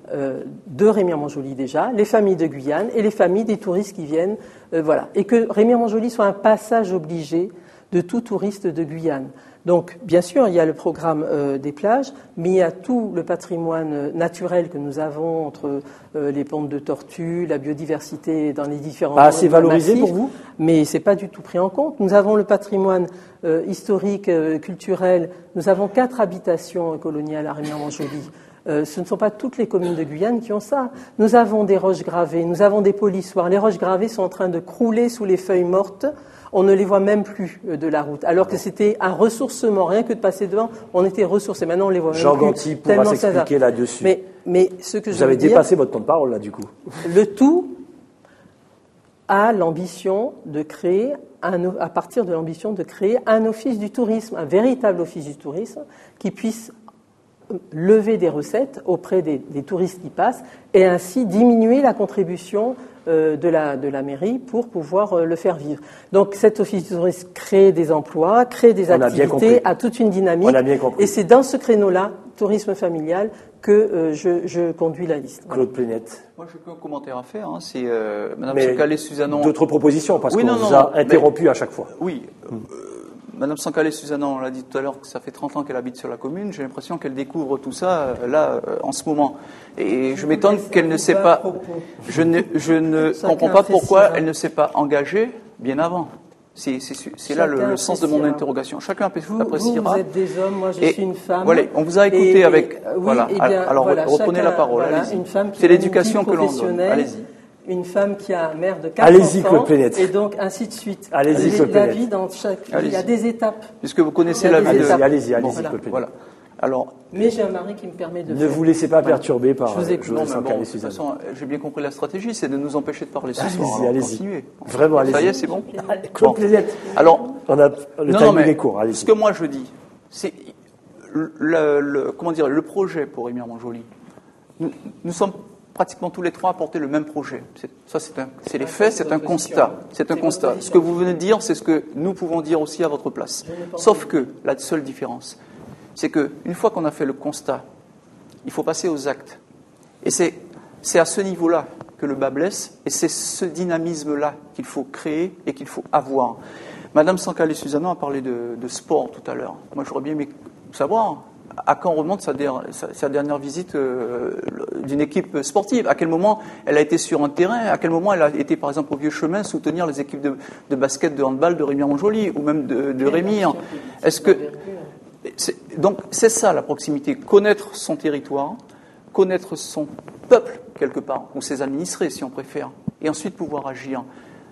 de Rémière-Montjoly déjà, les familles de Guyane et les familles des touristes qui viennent, voilà. Et que Rémière-Montjoly soit un passage obligé de tout touriste de Guyane. Donc, bien sûr, il y a le programme des plages, mais il y a tout le patrimoine naturel que nous avons entre les pontes de tortues, la biodiversité dans les différents assez valorisé pour vous? Mais c'est pas du tout pris en compte. Nous avons le patrimoine historique, culturel. Nous avons 4 habitations coloniales à Rémière-Montjoly. Ce ne sont pas toutes les communes de Guyane qui ont ça. Nous avons des roches gravées, nous avons des polissoirs. Les roches gravées sont en train de crouler sous les feuilles mortes. On ne les voit même plus de la route, alors que c'était un ressourcement, rien que de passer devant, on était ressourcés. Maintenant, on les voit même plus. Jean Ganti pourra s'expliquer là-dessus. Mais ce que vous avez dépassé votre temps de parole là, du coup. Le tout a l'ambition de créer, à partir de l'ambition de créer un office du tourisme, un véritable office du tourisme, qui puisse lever des recettes auprès des touristes qui passent et ainsi diminuer la contribution de la mairie pour pouvoir le faire vivre. Donc cet office du tourisme crée des emplois, crée des activités, a toute une dynamique. On a bien compris. Et c'est dans ce créneau-là, tourisme familial, que je conduis la liste. Claude Plénette. Moi, j'ai qu'un commentaire à faire. C'est Madame Sankhalé-Suzanon. D'autres propositions, parce qu'on vous a interrompu à chaque fois. Oui. Madame Sankhalé-Suzanon, on l'a dit tout à l'heure, que ça fait 30 ans qu'elle habite sur la commune. J'ai l'impression qu'elle découvre tout ça, là, en ce moment. Et je m'étonne qu'elle ne sait pas... Je ne comprends pas pourquoi elle ne s'est pas engagée bien avant. C'est là le sens de mon interrogation. Chacun appréciera. Vous êtes des hommes, moi je suis une femme. Voilà, on vous a écouté avec... Oui, voilà. Alors, reprenez la parole. Voilà, c'est l'éducation que l'on donne. Allez-y. Une femme qui a un mère de 4 enfants, et donc ainsi de suite. Allez-y, Claude Plénette. La vie dans chaque... Il y a des étapes. Puisque vous connaissez la vie de... Allez-y, Claude Plénette. Voilà. Alors, mais j'ai un mari qui me permet de... Ne vous laissez pas perturber par... Je vous écoute. De toute façon, j'ai bien compris la stratégie, c'est de nous empêcher de parler ce soir. Allez-y. Continuez. Vraiment, allez-y. Ça y est, c'est bon. Claude Plénette. Alors, le timing est court. Allez-y. Ce que moi je dis, c'est le projet pour Rémière-Montjoly. Nous sommes pratiquement tous les trois à porter le même projet. C'est les faits, c'est un constat. C'est un constat. Ce que vous venez de dire, c'est ce que nous pouvons dire aussi à votre place. Sauf que la seule différence, c'est qu'une fois qu'on a fait le constat, il faut passer aux actes. Et c'est à ce niveau-là que le bas blesse, et c'est ce dynamisme-là qu'il faut créer et qu'il faut avoir. Madame Sankhalé-Suzanon a parlé de sport tout à l'heure. Moi, j'aurais bien aimé savoir à quand remonte sa dernière visite d'une équipe sportive. À quel moment elle a été sur un terrain, à quel moment elle a été, par exemple, au Vieux Chemin, soutenir les équipes de basket, de handball de Rémière-Montjoly, ou même de Rémire. Donc, c'est ça la proximité. Connaître son territoire, connaître son peuple, quelque part, ou ses administrés, si on préfère, et ensuite pouvoir agir.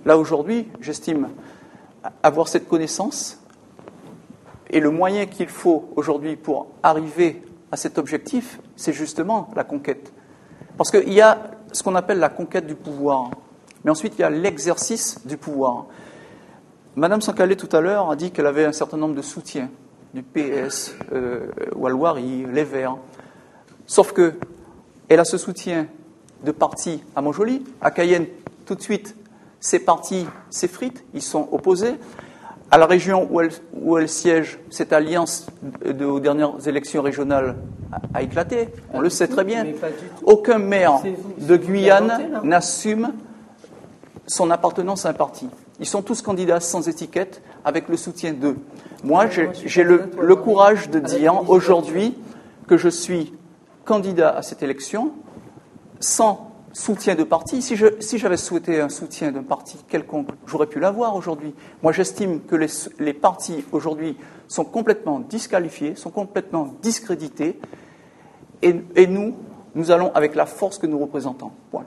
Là, aujourd'hui, j'estime avoir cette connaissance. Et le moyen qu'il faut aujourd'hui pour arriver à cet objectif, c'est justement la conquête. Parce qu'il y a ce qu'on appelle la conquête du pouvoir. Mais ensuite, il y a l'exercice du pouvoir. Madame Sankhalé, tout à l'heure, a dit qu'elle avait un certain nombre de soutiens du PS, Walwari, Les Verts. Sauf qu'elle a ce soutien de partis à Montjoly. À Cayenne, tout de suite, ces partis s'effritent, ils sont opposés. À la région où elle siège, cette alliance aux dernières élections régionales a éclaté. On le sait très bien. Aucun maire de Guyane n'assume son appartenance à un parti. Ils sont tous candidats sans étiquette, avec le soutien d'eux. Moi, j'ai le courage de dire aujourd'hui que je suis candidat à cette élection sans soutien de parti. Si j'avais souhaité un soutien d'un parti quelconque, j'aurais pu l'avoir aujourd'hui. Moi, j'estime que les partis aujourd'hui sont complètement disqualifiés, sont complètement discrédités, et nous allons avec la force que nous représentons. Point.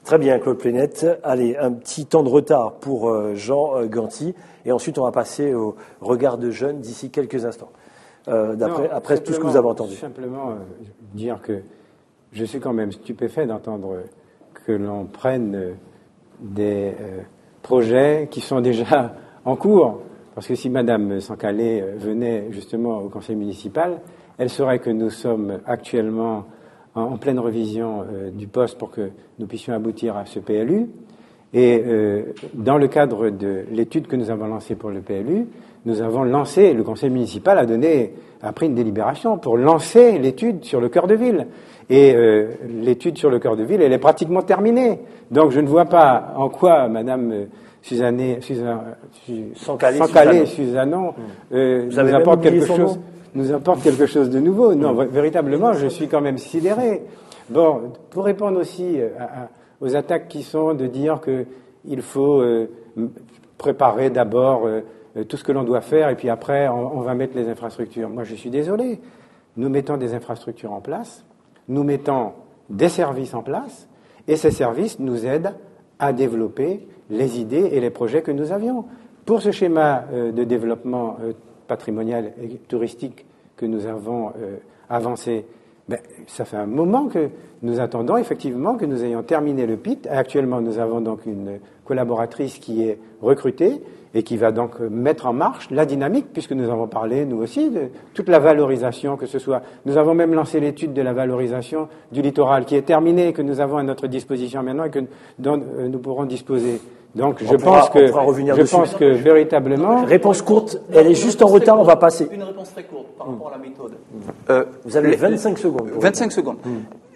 Très bien, Claude Plénette. Allez, un petit temps de retard pour Jean Ganti, et ensuite on va passer au regard de jeunes d'ici quelques instants. Après tout ce que vous avez entendu. Simplement dire que je suis quand même stupéfait d'entendre que l'on prenne des projets qui sont déjà en cours. Parce que si Madame Sankhalé venait justement au conseil municipal, elle saurait que nous sommes actuellement en pleine révision du poste pour que nous puissions aboutir à ce PLU. Et dans le cadre de l'étude que nous avons lancée pour le PLU, nous avons lancé, le conseil municipal a pris une délibération pour lancer l'étude sur le cœur de ville. Et l'étude sur le cœur de ville, elle est pratiquement terminée. Donc je ne vois pas en quoi Madame Sankhalé Suzanon nous apporte quelque chose de nouveau. Non, véritablement, je suis quand même sidéré. Bon, pour répondre aussi aux attaques qui sont de dire qu'il faut préparer d'abord tout ce que l'on doit faire et puis après on va mettre les infrastructures. Moi, je suis désolé. Nous mettons des infrastructures en place, nous mettons des services en place et ces services nous aident à développer les idées et les projets que nous avions. Pour ce schéma de développement patrimonial et touristique que nous avons avancé, ça fait un moment que nous attendons effectivement que nous ayons terminé le PIT. Actuellement, nous avons donc une collaboratrice qui est recrutée et qui va donc mettre en marche la dynamique, puisque nous avons parlé, nous aussi, de toute la valorisation, que ce soit... Nous avons même lancé l'étude de la valorisation du littoral, qui est terminée et que nous avons à notre disposition maintenant et dont nous pourrons disposer. Donc je pense que véritablement... Réponse courte, elle est juste en retard, on va passer. Une réponse très courte par rapport à la méthode. Vous avez 25 secondes. 25 secondes.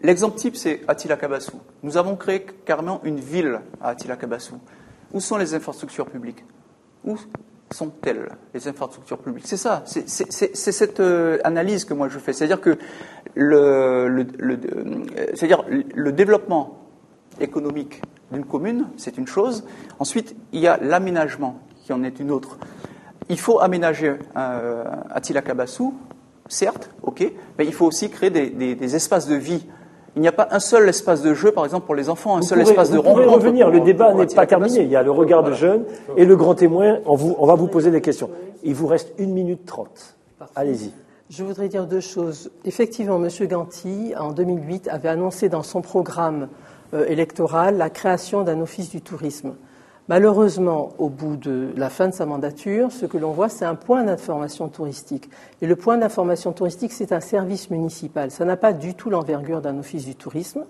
L'exemple type, c'est Attila Kabassou. Nous avons créé carrément une ville à Attila Kabassou. Où sont les infrastructures publiques ? Où sont-elles, les infrastructures publiques ? C'est ça, c'est cette analyse que moi je fais. C'est-à-dire que le développement économique d'une commune, c'est une chose. Ensuite, il y a l'aménagement qui en est une autre. Il faut aménager Attila Kabassou, certes, ok, mais il faut aussi créer des espaces de vie. Il n'y a pas un seul espace de jeu, par exemple, pour les enfants, espace de rencontre. Vous pouvez revenir, le débat n'est pas terminé. Il y a le regard de jeunes et le grand témoin. On va vous poser des questions. Il vous reste 1 minute 30. Allez-y. Je voudrais dire 2 choses. Effectivement, M. Ganti, en 2008, avait annoncé dans son programme électoral la création d'un office du tourisme. Malheureusement, au bout de la fin de sa mandature, ce que l'on voit, c'est un point d'information touristique. Et le point d'information touristique, c'est un service municipal. Ça n'a pas du tout l'envergure d'un office du tourisme.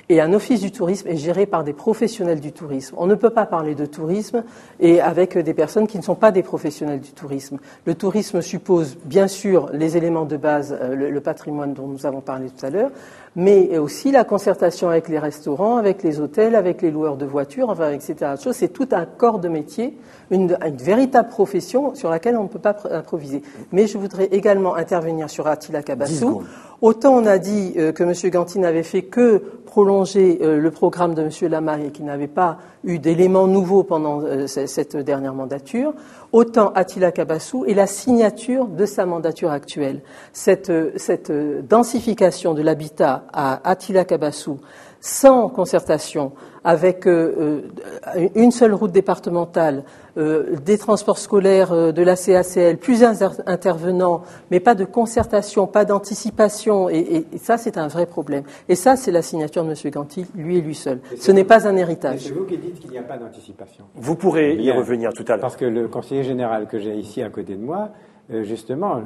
Et un office du tourisme est géré par des professionnels du tourisme. On ne peut pas parler de tourisme et avec des personnes qui ne sont pas des professionnels du tourisme. Le tourisme suppose, bien sûr, les éléments de base, le patrimoine dont nous avons parlé tout à l'heure, mais aussi la concertation avec les restaurants, avec les hôtels, avec les loueurs de voitures, enfin, etc. C'est tout un corps de métier, une véritable profession sur laquelle on ne peut pas improviser. Mais je voudrais également intervenir sur Attila Kabassou. Autant on a dit que M. Ganti n'avait fait que prolonger le programme de M. Lamaille et qu'il n'avait pas eu d'éléments nouveaux pendant cette dernière mandature, autant Attila Kabassou est la signature de sa mandature actuelle. Cette densification de l'habitat à Attila Kabassou, sans concertation, avec une seule route départementale, des transports scolaires de la CACL, plusieurs intervenants, mais pas de concertation, pas d'anticipation, et ça c'est un vrai problème. Et ça c'est la signature de M. Ganti, lui et lui seul. Ce n'est pas un héritage. C'est vous qui dites qu'il n'y a pas d'anticipation. Vous pourrez y revenir tout à l'heure. Parce que le conseiller général que j'ai ici à côté de moi, justement,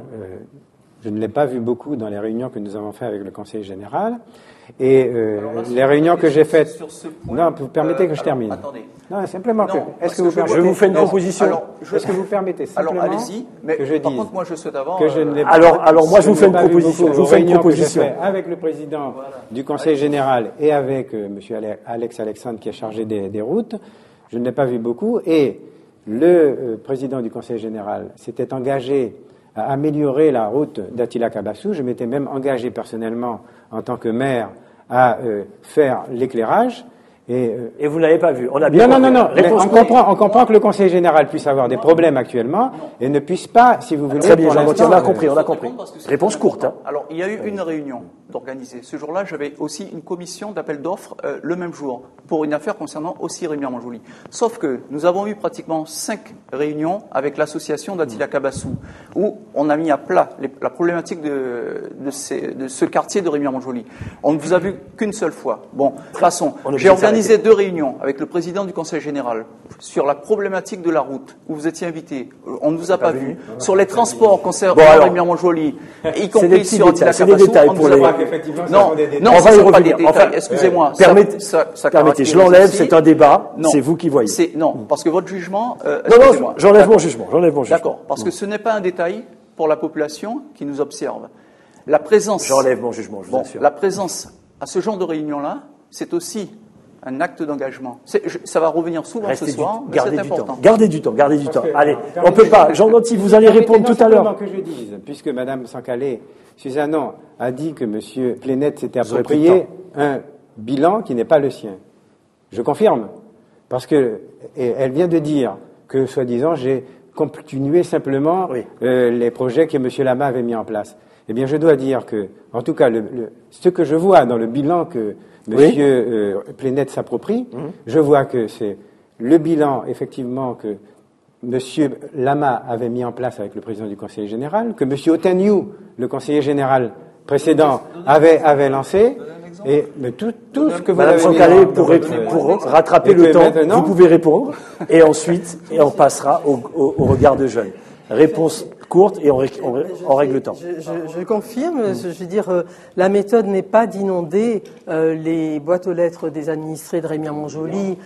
je ne l'ai pas vu beaucoup dans les réunions que nous avons faites avec le conseiller général. Et les réunions que j'ai faites... Non, vous permettez que je termine. Attendez. Non, simplement non, que... Est-ce que vous permettez... Je vous fais une proposition. Est-ce que vous permettez simplement... Alors, allez-y, mais que je par dise contre, moi, je souhaite avant... que je ne l'ai alors, moi, je vous fais une proposition. Je vous fais une proposition. Avec le président du conseil général et avec M. Alex Alexandre, qui est chargé des routes, je ne l'ai pas vu beaucoup. Et le président du conseil général s'était engagé à améliorer la route d'Attila Kabassou. Je m'étais même engagé personnellement, en tant que maire, à faire l'éclairage. Et vous ne l'avez pas vu. On a bien non. compris. On comprend que le Conseil général puisse avoir des problèmes actuellement et ne puisse pas, si vous voulez. Très bien, pour Jean-Gaultier, l'instant, on a compris. Réponse courte. Hein. Alors, il y a eu une réunion d'organiser. Ce jour-là, j'avais aussi une commission d'appel d'offres le même jour pour une affaire concernant aussi Remire-Montjoly. Sauf que nous avons eu pratiquement 5 réunions avec l'association d'Attila Cabassou où on a mis à plat la problématique de ce quartier de Remire-Montjoly. On ne vous a vu qu'une seule fois. Bon, passons. J'ai organisé 2 réunions avec le président du Conseil général sur la problématique de la route où vous étiez invité. On ne vous a pas vu. Sur les transports concernant Remire-Montjoly, y compris sur Attila Cabassou. Détails pour les... Non, on va y revenir. Enfin, excusez-moi. Permettez, je l'enlève, c'est un débat, c'est vous qui voyez. Non, parce que votre jugement... non, j'enlève mon jugement. D'accord, parce que ce n'est pas un détail pour la population qui nous observe. La présence... J'enlève mon jugement, je vous assure. La présence à ce genre de réunion-là, c'est aussi un acte d'engagement. Ça va revenir souvent ce soir, mais c'est important. Gardez du temps. Allez, on ne peut pas. Jean-Gaultier, vous allez répondre tout à l'heure. Que je dise, puisque Mme Sankhalé Suzanon a dit que M. Plénette s'était approprié un bilan qui n'est pas le sien. Je confirme, parce que elle vient de dire que, soi-disant, j'ai continué simplement les projets que M. Lama avait mis en place. Eh bien, je dois dire que, en tout cas, ce que je vois dans le bilan que M. Plénette s'approprie, je vois que c'est le bilan, effectivement, que M. Lama avait mis en place avec le président du Conseil général, que M. Otaniou, le conseiller général précédent, avait lancé. Mais tout ce que vous Madame avez Sankhalé, pour rattraper le temps, vous pouvez répondre, et ensuite, on passera au regard de jeunes. Réponse courte et on règle le temps. Je confirme, je veux dire, la méthode n'est pas d'inonder les boîtes aux lettres des administrés de Remire-Montjoly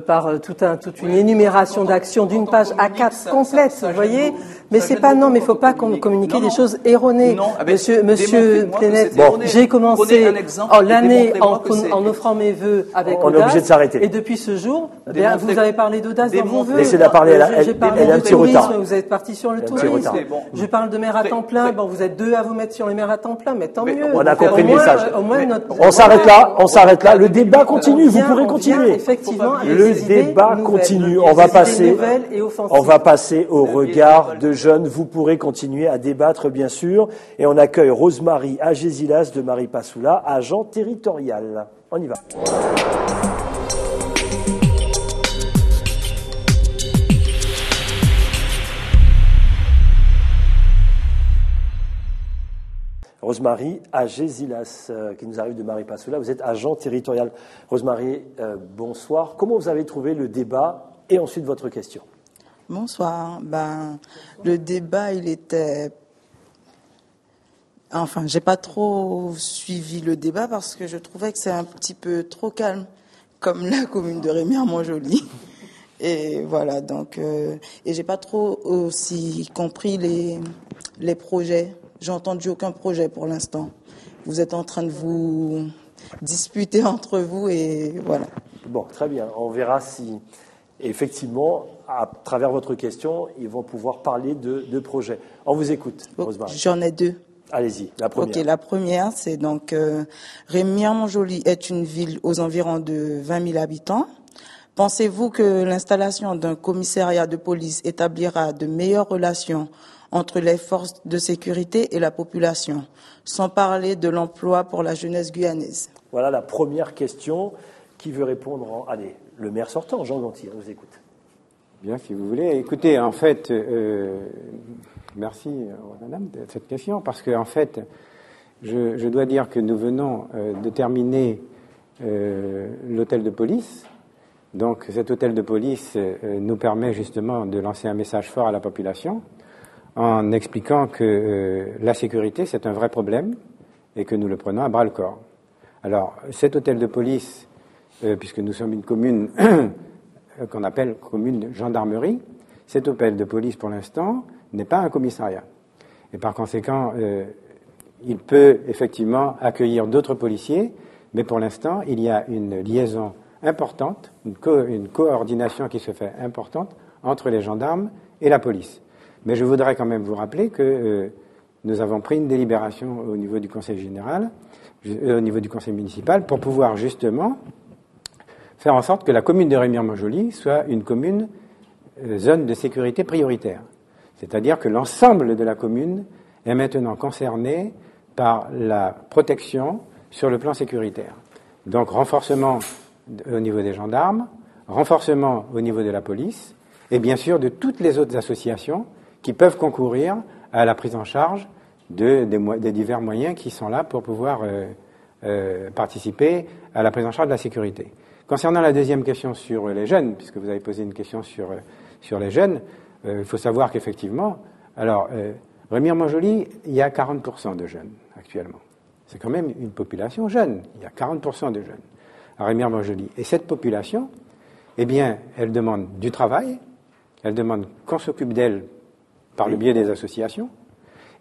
par toute une énumération d'actions d'une page A4 complète, vous voyez. Mais c'est pas mais il faut pas communiquer des choses erronées. Monsieur Plénette, j'ai commencé l'année en offrant mes vœux avec on audace. Est obligé de s'arrêter. Et depuis ce jour, vous avez parlé d'audace dans vos vœux. Laissez-la parler, j'ai parlé de tourisme, vous êtes parti sur le tourisme. Je parle de maire à temps plein. Bon, vous êtes 2 à vous mettre sur les maires à temps plein, mais tant mieux. On a compris le message. On s'arrête là. Le débat continue. Vous pourrez continuer. Effectivement, le débat continue. On va passer au regard de jeunes. Vous pourrez continuer à débattre, bien sûr. Et on accueille Rosemary Agésilas de Marie Passoula, agent territorial. On y va. Rosemary Agésilas, qui nous arrive de Marie Passoula. Vous êtes agent territorial. Rosemary, bonsoir. Comment vous avez trouvé le débat et ensuite votre question? Bonsoir. Le débat, il était... Enfin, j'ai pas trop suivi le débat parce que je trouvais que c'est un petit peu trop calme, comme la commune de Remire-Montjoly. Et voilà, donc... et j'ai pas trop aussi compris les projets. J'ai entendu aucun projet pour l'instant. Vous êtes en train de vous disputer entre vous et voilà. Bon, très bien. On verra si, effectivement, à travers votre question, ils vont pouvoir parler de projets. On vous écoute, Rosemary. J'en ai 2. Allez-y, la première. Ok, la première, c'est donc Remire-Montjoly est une ville aux environs de 20 000 habitants. Pensez-vous que l'installation d'un commissariat de police établira de meilleures relations entre les forces de sécurité et la population, sans parler de l'emploi pour la jeunesse guyanaise? Voilà la première question. Qui veut répondre? Allez, le maire sortant, Jean-Gaultier, on vous écoute. Bien, si vous voulez. Écoutez, en fait, merci, madame, de cette question, parce que, en fait, je dois dire que nous venons de terminer l'hôtel de police. Donc, cet hôtel de police nous permet justement de lancer un message fort à la population, en expliquant que la sécurité, c'est un vrai problème et que nous le prenons à bras-le-corps. Alors, cet hôtel de police, puisque nous sommes une commune qu'on appelle commune de gendarmerie, cet hôtel de police, pour l'instant, n'est pas un commissariat. Et par conséquent, il peut effectivement accueillir d'autres policiers, mais pour l'instant, il y a une liaison importante, une coordination qui se fait importante entre les gendarmes et la police. Mais je voudrais quand même vous rappeler que nous avons pris une délibération au niveau du Conseil général au niveau du conseil municipal, pour pouvoir justement faire en sorte que la commune de Remire-Montjoly soit une commune zone de sécurité prioritaire. C'est-à-dire que l'ensemble de la commune est maintenant concerné par la protection sur le plan sécuritaire. Donc renforcement au niveau des gendarmes, renforcement au niveau de la police, et bien sûr de toutes les autres associations qui peuvent concourir à la prise en charge des divers moyens qui sont là pour pouvoir participer à la prise en charge de la sécurité. Concernant la deuxième question sur les jeunes, puisque vous avez posé une question sur les jeunes, il faut savoir qu'effectivement, alors, Remire-Montjoly, il y a 40% de jeunes actuellement. C'est quand même une population jeune. Il y a 40% de jeunes à Remire-Montjoly. Et cette population, eh bien, elle demande du travail, elle demande qu'on s'occupe d'elle par le biais des associations,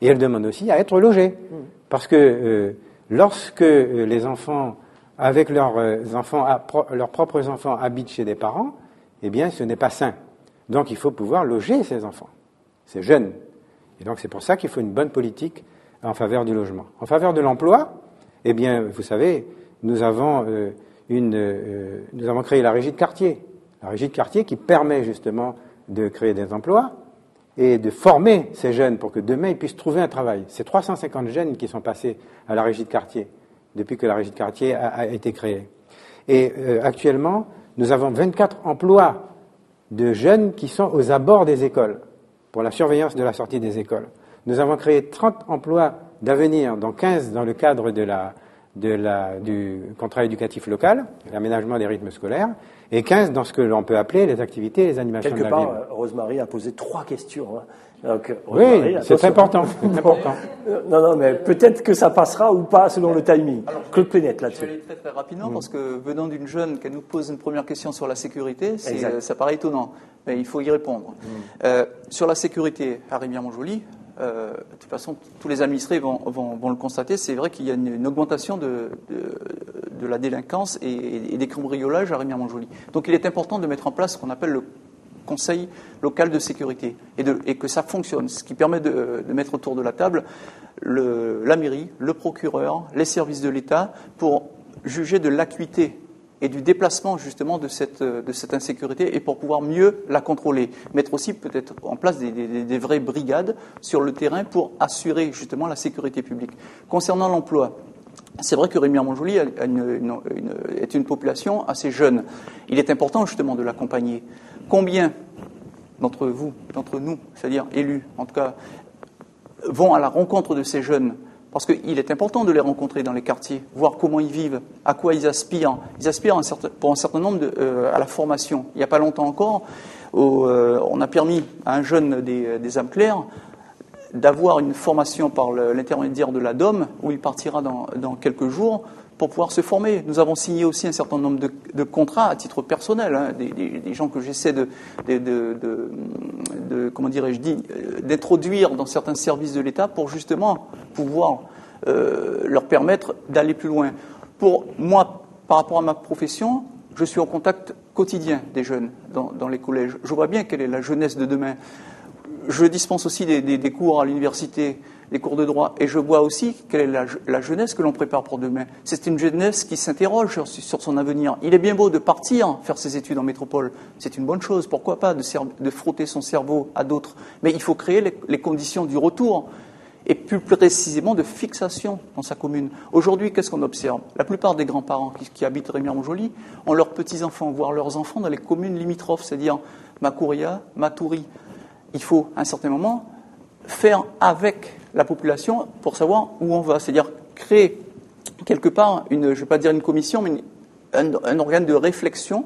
et elle demande aussi à être logée. Parce que lorsque les enfants, avec leurs propres enfants, habitent chez des parents, eh bien, ce n'est pas sain. Donc, il faut pouvoir loger ces enfants, ces jeunes. Et donc, c'est pour ça qu'il faut une bonne politique en faveur du logement. En faveur de l'emploi, eh bien, vous savez, nous avons créé la régie de quartier. La régie de quartier qui permet justement de créer des emplois et de former ces jeunes pour que demain ils puissent trouver un travail. C'est 350 jeunes qui sont passés à la régie de quartier depuis que la régie de quartier a été créée. Et actuellement, nous avons 24 emplois de jeunes qui sont aux abords des écoles pour la surveillance de la sortie des écoles. Nous avons créé 30 emplois d'avenir, dont 15 dans le cadre du contrat éducatif local, l'aménagement des rythmes scolaires, et 15 dans ce que l'on peut appeler les activités et les animations de la ville. Quelque part, Rosemary a posé 3 questions. Hein. Donc, oui, c'est important. C'est important. Non, mais peut-être que ça passera ou pas selon le timing. Alors, Claude Plénette là-dessus. Je vais aller très très rapidement parce que venant d'une jeune qui nous pose une première question sur la sécurité, ça paraît étonnant, mais il faut y répondre. Sur la sécurité à Remire-Montjoly, de toute façon, tous les administrés vont le constater, c'est vrai qu'il y a une augmentation de la délinquance et des cambriolages à Remire-Montjoly. Donc il est important de mettre en place ce qu'on appelle le conseil local de sécurité et que ça fonctionne, ce qui permet de mettre autour de la table la mairie, le procureur, les services de l'État pour juger de l'acuité et du déplacement justement de cette insécurité et pour pouvoir mieux la contrôler. Mettre aussi peut-être en place des vraies brigades sur le terrain pour assurer justement la sécurité publique. Concernant l'emploi, c'est vrai que Remire-Montjoly est une population assez jeune. Il est important justement de l'accompagner. Combien d'entre nous, c'est-à-dire élus en tout cas, vont à la rencontre de ces jeunes ? Parce qu'il est important de les rencontrer dans les quartiers, voir comment ils vivent, à quoi ils aspirent. Ils aspirent pour un certain nombre à la formation. Il n'y a pas longtemps encore, on a permis à un jeune des âmes claires d'avoir une formation par l'intermédiaire de la DOM, où il partira dans quelques jours pour pouvoir se former. Nous avons signé aussi un certain nombre de contrats à titre personnel, hein, des gens que j'essaie comment dirais-je, d'introduire dans certains services de l'État pour justement pouvoir leur permettre d'aller plus loin. Pour moi, par rapport à ma profession, je suis en contact quotidien des jeunes dans les collèges. Je vois bien quelle est la jeunesse de demain. Je dispense aussi des cours à l'université, des cours de droit, et je vois aussi quelle est la jeunesse que l'on prépare pour demain. C'est une jeunesse qui s'interroge sur son avenir. Il est bien beau de partir faire ses études en métropole, c'est une bonne chose, pourquoi pas de frotter son cerveau à d'autres, mais il faut créer les conditions du retour, et plus précisément de fixation dans sa commune. Aujourd'hui, qu'est-ce qu'on observe ? La plupart des grands-parents qui habitent Remire-Montjoly ont leurs petits-enfants, voire leurs enfants dans les communes limitrophes, c'est-à-dire Macouria, Matoury. Il faut, à un certain moment, faire avec la population pour savoir où on va. C'est-à-dire créer quelque part, je ne vais pas dire une commission, mais un organe de réflexion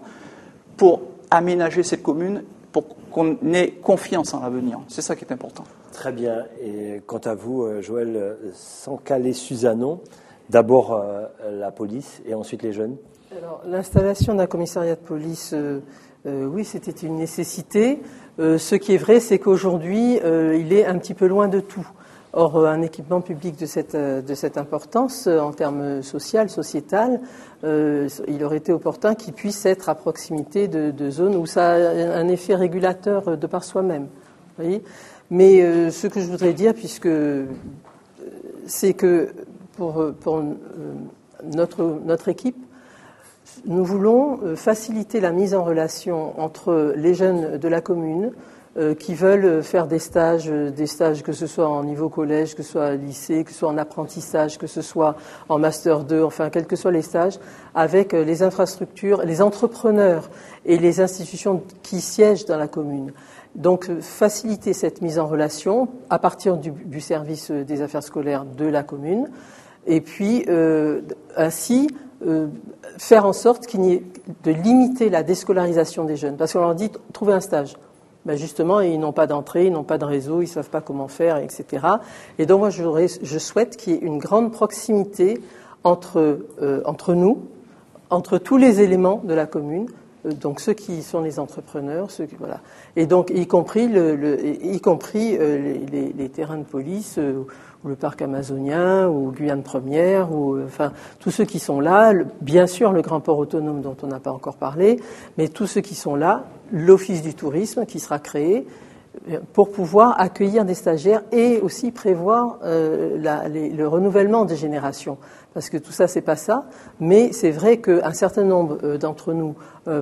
pour aménager cette commune, pour qu'on ait confiance en l'avenir. C'est ça qui est important. Très bien. Et quant à vous, Joël Sancalé-Suzanon, d'abord la police et ensuite les jeunes. Alors, l'installation d'un commissariat de police, oui, c'était une nécessité. Ce qui est vrai, c'est qu'aujourd'hui, il est un petit peu loin de tout. Or, un équipement public de cette importance, en termes sociétal, il aurait été opportun qu'il puisse être à proximité de zones où ça a un effet régulateur de par soi-même. Vous voyez ? Mais ce que je voudrais dire, c'est que notre équipe, nous voulons faciliter la mise en relation entre les jeunes de la commune qui veulent faire des stages que ce soit en niveau collège, que ce soit lycée, que ce soit en apprentissage, que ce soit en master 2, enfin quels que soient les stages, avec les infrastructures, les entrepreneurs et les institutions qui siègent dans la commune. Donc faciliter cette mise en relation à partir du service des affaires scolaires de la commune, et puis ainsi faire en sorte qu'il n'y ait de limiter la déscolarisation des jeunes, parce qu'on leur dit trouver un stage. Ben justement, ils n'ont pas d'entrée, ils n'ont pas de réseau, ils ne savent pas comment faire, etc. Et donc moi, je souhaite qu'il y ait une grande proximité entre nous, entre tous les éléments de la commune, donc ceux qui sont les entrepreneurs, ceux qui, voilà, et donc y compris les terrains de police, ou le parc amazonien, ou Guyane Première, ou enfin tous ceux qui sont là, bien sûr le grand port autonome dont on n'a pas encore parlé, mais tous ceux qui sont là, l'office du tourisme qui sera créé pour pouvoir accueillir des stagiaires et aussi prévoir le renouvellement des générations. Parce que tout ça, c'est pas ça, mais c'est vrai qu'un certain nombre d'entre nous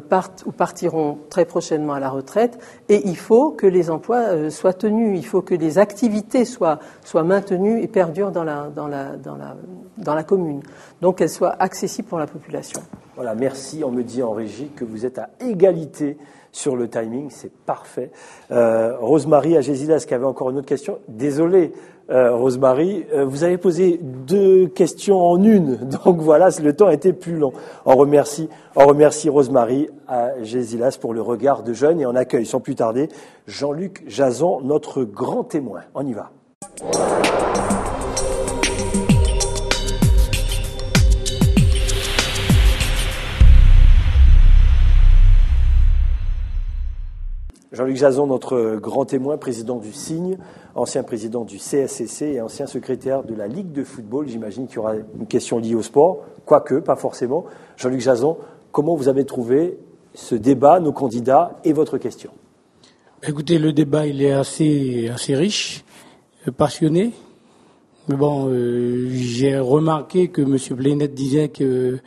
partent ou partiront très prochainement à la retraite, et il faut que les emplois soient tenus, il faut que les activités soient maintenues et perdurent dans la commune, donc qu'elles soient accessibles pour la population. Voilà, merci. On me dit en régie que vous êtes à égalité sur le timing, c'est parfait. Rosemary Agésilas qui avait encore une autre question. Désolé, Rosemary, vous avez posé 2 questions en une, donc voilà, le temps a été plus long. On remercie Rosemary Agésilas pour le regard de jeune, et on accueille sans plus tarder Jean-Luc Jason, notre grand témoin. On y va. Jean-Luc Jason, notre grand témoin, président du Cygne, ancien président du CSCC et ancien secrétaire de la Ligue de football. J'imagine qu'il y aura une question liée au sport, quoique, pas forcément. Jean-Luc Jason, comment vous avez trouvé ce débat, nos candidats et votre question? Écoutez, le débat, il est assez riche, passionné. Mais bon, j'ai remarqué que M. Plénet disait qu'ils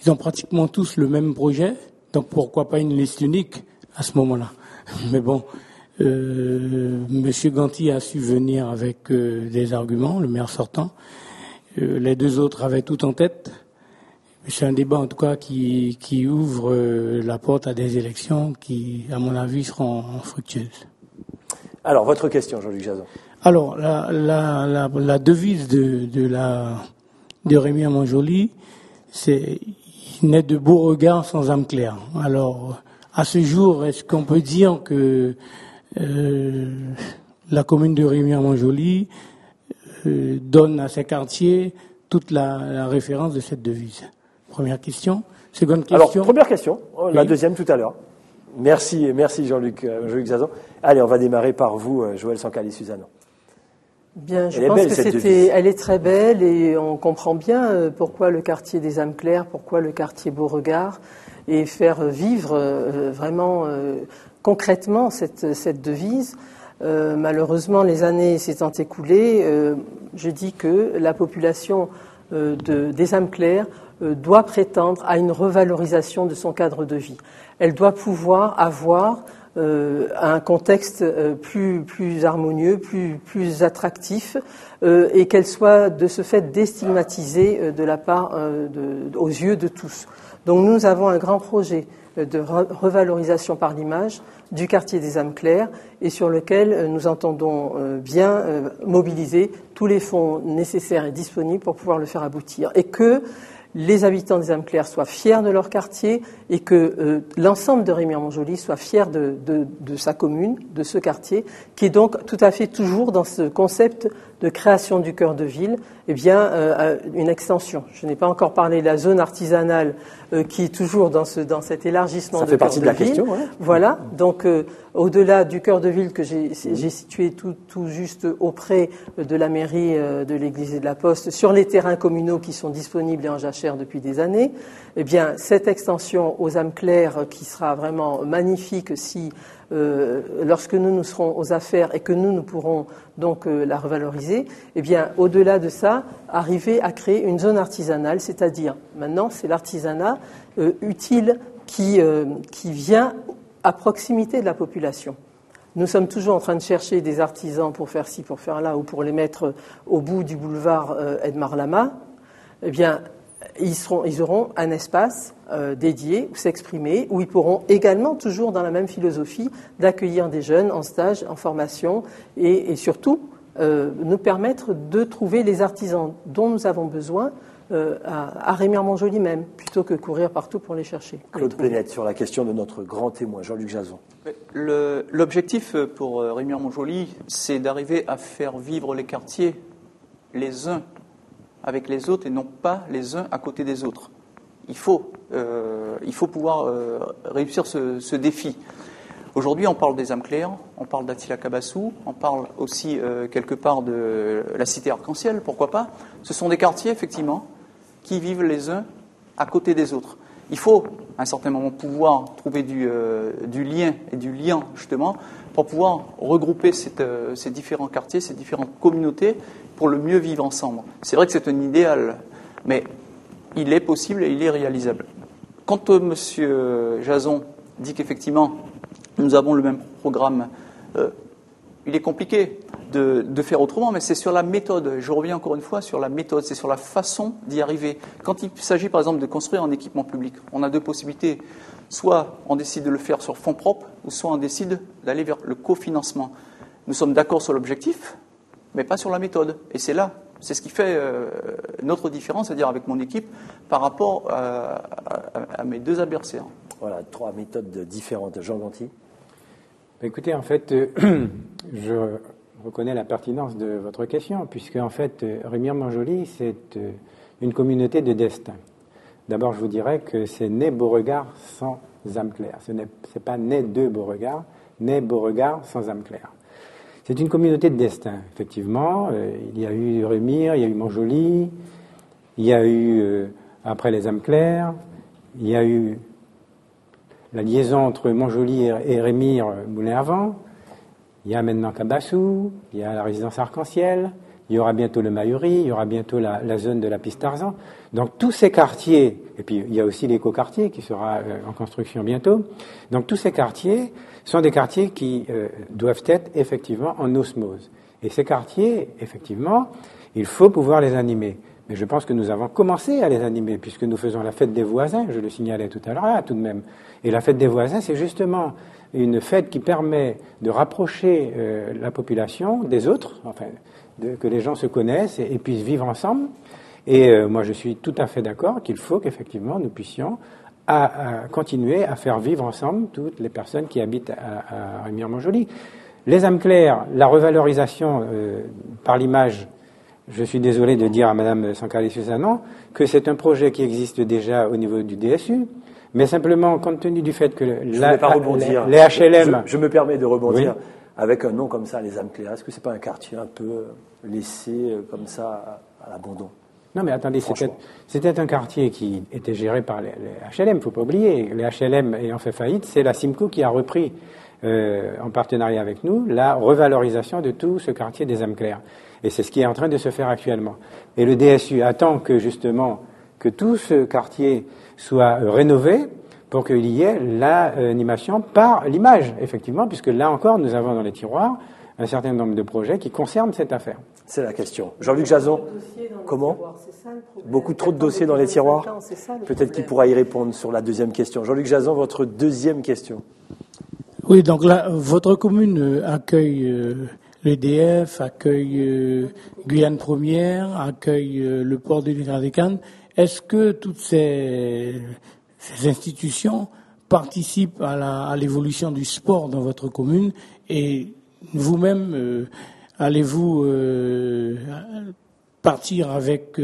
ont pratiquement tous le même projet, donc pourquoi pas une liste unique à ce moment-là? Mais bon, Monsieur Ganti a su venir avec des arguments, le maire sortant. Les 2 autres avaient tout en tête. C'est un débat en tout cas qui ouvre la porte à des élections qui, à mon avis, seront fructueuses. Alors, votre question, Jean-Luc Jason. Alors, la devise de Rémy Amanjoli, c'est « Il n'est de beau regard sans âme claire ». Alors, à ce jour, est-ce qu'on peut dire que la commune de Rémy Amanjoli donne à ses quartiers toute la référence de cette devise? Première question. Seconde question. Alors, première question, la oui. deuxième tout à l'heure. Merci Jean-Luc Jason. Allez, on va démarrer par vous, Joël Sancali-Suzano. Bien, je pense que elle est très belle, et on comprend bien pourquoi le quartier des âmes claires, pourquoi le quartier Beauregard, et faire vivre vraiment concrètement cette devise. Malheureusement, les années s'étant écoulées, je dis que la population des âmes claires doit prétendre à une revalorisation de son cadre de vie. Elle doit pouvoir avoir un contexte plus harmonieux, plus attractif, et qu'elle soit de ce fait déstigmatisée de la part aux yeux de tous. Donc nous avons un grand projet de revalorisation par l'image du quartier des âmes claires, et sur lequel nous entendons bien mobiliser tous les fonds nécessaires et disponibles pour pouvoir le faire aboutir, et que les habitants des âmes claires soient fiers de leur quartier, et que l'ensemble de Rémy Amanjoli soit fier de sa commune, de ce quartier, qui est donc tout à fait toujours dans ce concept de création du cœur de ville, eh bien, une extension. Je n'ai pas encore parlé de la zone artisanale qui est toujours dans cet élargissement de cœur de ville. Ça fait partie de la question, ouais. Voilà. Donc, au-delà du cœur de ville que j'ai situé tout juste auprès de la mairie, de l'église et de la poste, sur les terrains communaux qui sont disponibles et en jachère, cher depuis des années. Eh bien, cette extension aux âmes claires, qui sera vraiment magnifique si, lorsque nous serons aux affaires et que nous pourrons donc la revaloriser, eh bien, au-delà de ça, arriver à créer une zone artisanale, c'est-à-dire, maintenant, c'est l'artisanat utile qui vient à proximité de la population. Nous sommes toujours en train de chercher des artisans pour faire ci, pour faire là, ou pour les mettre au bout du boulevard Edmar Lama. Eh bien, ils auront un espace dédié où s'exprimer, où ils pourront également, toujours dans la même philosophie, d'accueillir des jeunes en stage, en formation, et surtout nous permettre de trouver les artisans dont nous avons besoin à Rémière-Montjoly même, plutôt que courir partout pour les chercher. Claude Plénette, sur la question de notre grand témoin, Jean-Luc Jason. L'objectif pour Rémière-Montjoly, c'est d'arriver à faire vivre les quartiers les uns avec les autres et non pas les uns à côté des autres. Il faut pouvoir réussir ce défi. Aujourd'hui, on parle des âmes claires, on parle d'Attila Cabassou, on parle aussi quelque part de la cité Arc-en-Ciel, pourquoi pas. Ce sont des quartiers, effectivement, qui vivent les uns à côté des autres. Il faut, à un certain moment, pouvoir trouver du lien et du lien, justement, pour pouvoir regrouper ces différents quartiers, ces différentes communautés, pour le mieux vivre ensemble. C'est vrai que c'est un idéal, mais il est possible et il est réalisable. Quand M. Jason dit qu'effectivement, nous avons le même programme, il est compliqué de faire autrement, mais c'est sur la méthode. Je reviens encore une fois sur la méthode, c'est sur la façon d'y arriver. Quand il s'agit par exemple de construire un équipement public, on a deux possibilités. Soit on décide de le faire sur fonds propres, ou soit on décide d'aller vers le cofinancement. Nous sommes d'accord sur l'objectif, mais pas sur la méthode. Et c'est ce qui fait notre différence, c'est-à-dire avec mon équipe, par rapport à mes deux adversaires. Voilà, trois méthodes différentes. Jean Ganti. Écoutez, en fait, je reconnais la pertinence de votre question, puisque en fait, Rémière-Montjoly, c'est une communauté de destin. D'abord, je vous dirais que c'est né Beauregard sans âme claire. Ce n'est pas né de Beauregard, né Beauregard sans âme claire. C'est une communauté de destin, effectivement. Il y a eu Rémire, il y a eu Montjoly, il y a eu, après les âmes claires, il y a eu la liaison entre Montjoly et Rémire, Moulin-à-Vent. Il y a maintenant Cabassou, il y a la résidence Arc-en-Ciel, il y aura bientôt le Mahury, il y aura bientôt la zone de la piste Tarzan. Donc tous ces quartiers, et puis il y a aussi l'éco-quartier qui sera en construction bientôt. Donc tous ces quartiers sont des quartiers qui doivent être effectivement en osmose. Et ces quartiers, effectivement, il faut pouvoir les animer. Mais je pense que nous avons commencé à les animer, puisque nous faisons la fête des voisins, je le signalais tout à l'heure, tout de même. Et la fête des voisins, c'est justement une fête qui permet de rapprocher la population des autres, enfin, que les gens se connaissent et puissent vivre ensemble. Et moi, je suis tout à fait d'accord qu'il faut qu'effectivement nous puissions continuer à faire vivre ensemble toutes les personnes qui habitent à Rémière-Montjoly. Les âmes claires, la revalorisation par l'image. Je suis désolé de dire à Mme Sankara-Suzanan que c'est un projet qui existe déjà au niveau du DSU, mais simplement, compte tenu du fait que les HLM... Je me permets de rebondir. Oui. Avec un nom comme ça, les âmes claires, est-ce que c'est pas un quartier un peu laissé comme ça à l'abandon? Non, mais attendez, c'était un quartier qui était géré par les HLM, il ne faut pas oublier. Les HLM ayant fait faillite, c'est la Simco qui a repris, en partenariat avec nous, la revalorisation de tout ce quartier des âmes claires. Et c'est ce qui est en train de se faire actuellement. Et le DSU attend que, justement, que tout ce quartier soit rénové pour qu'il y ait l'animation par l'image, effectivement, puisque là encore, nous avons dans les tiroirs un certain nombre de projets qui concernent cette affaire. C'est la question. Jean-Luc Jason, comment? Beaucoup trop de dossiers dans les tiroirs? Peut-être qu'il pourra y répondre sur la deuxième question. Jean-Luc Jason, votre deuxième question. Oui, donc là, votre commune accueille l'EDF, accueille Guyane Première, accueille le port de l'Île des Cannes. Est-ce que toutes ces institutions participent à l'évolution du sport dans votre commune et vous-même, allez-vous partir avec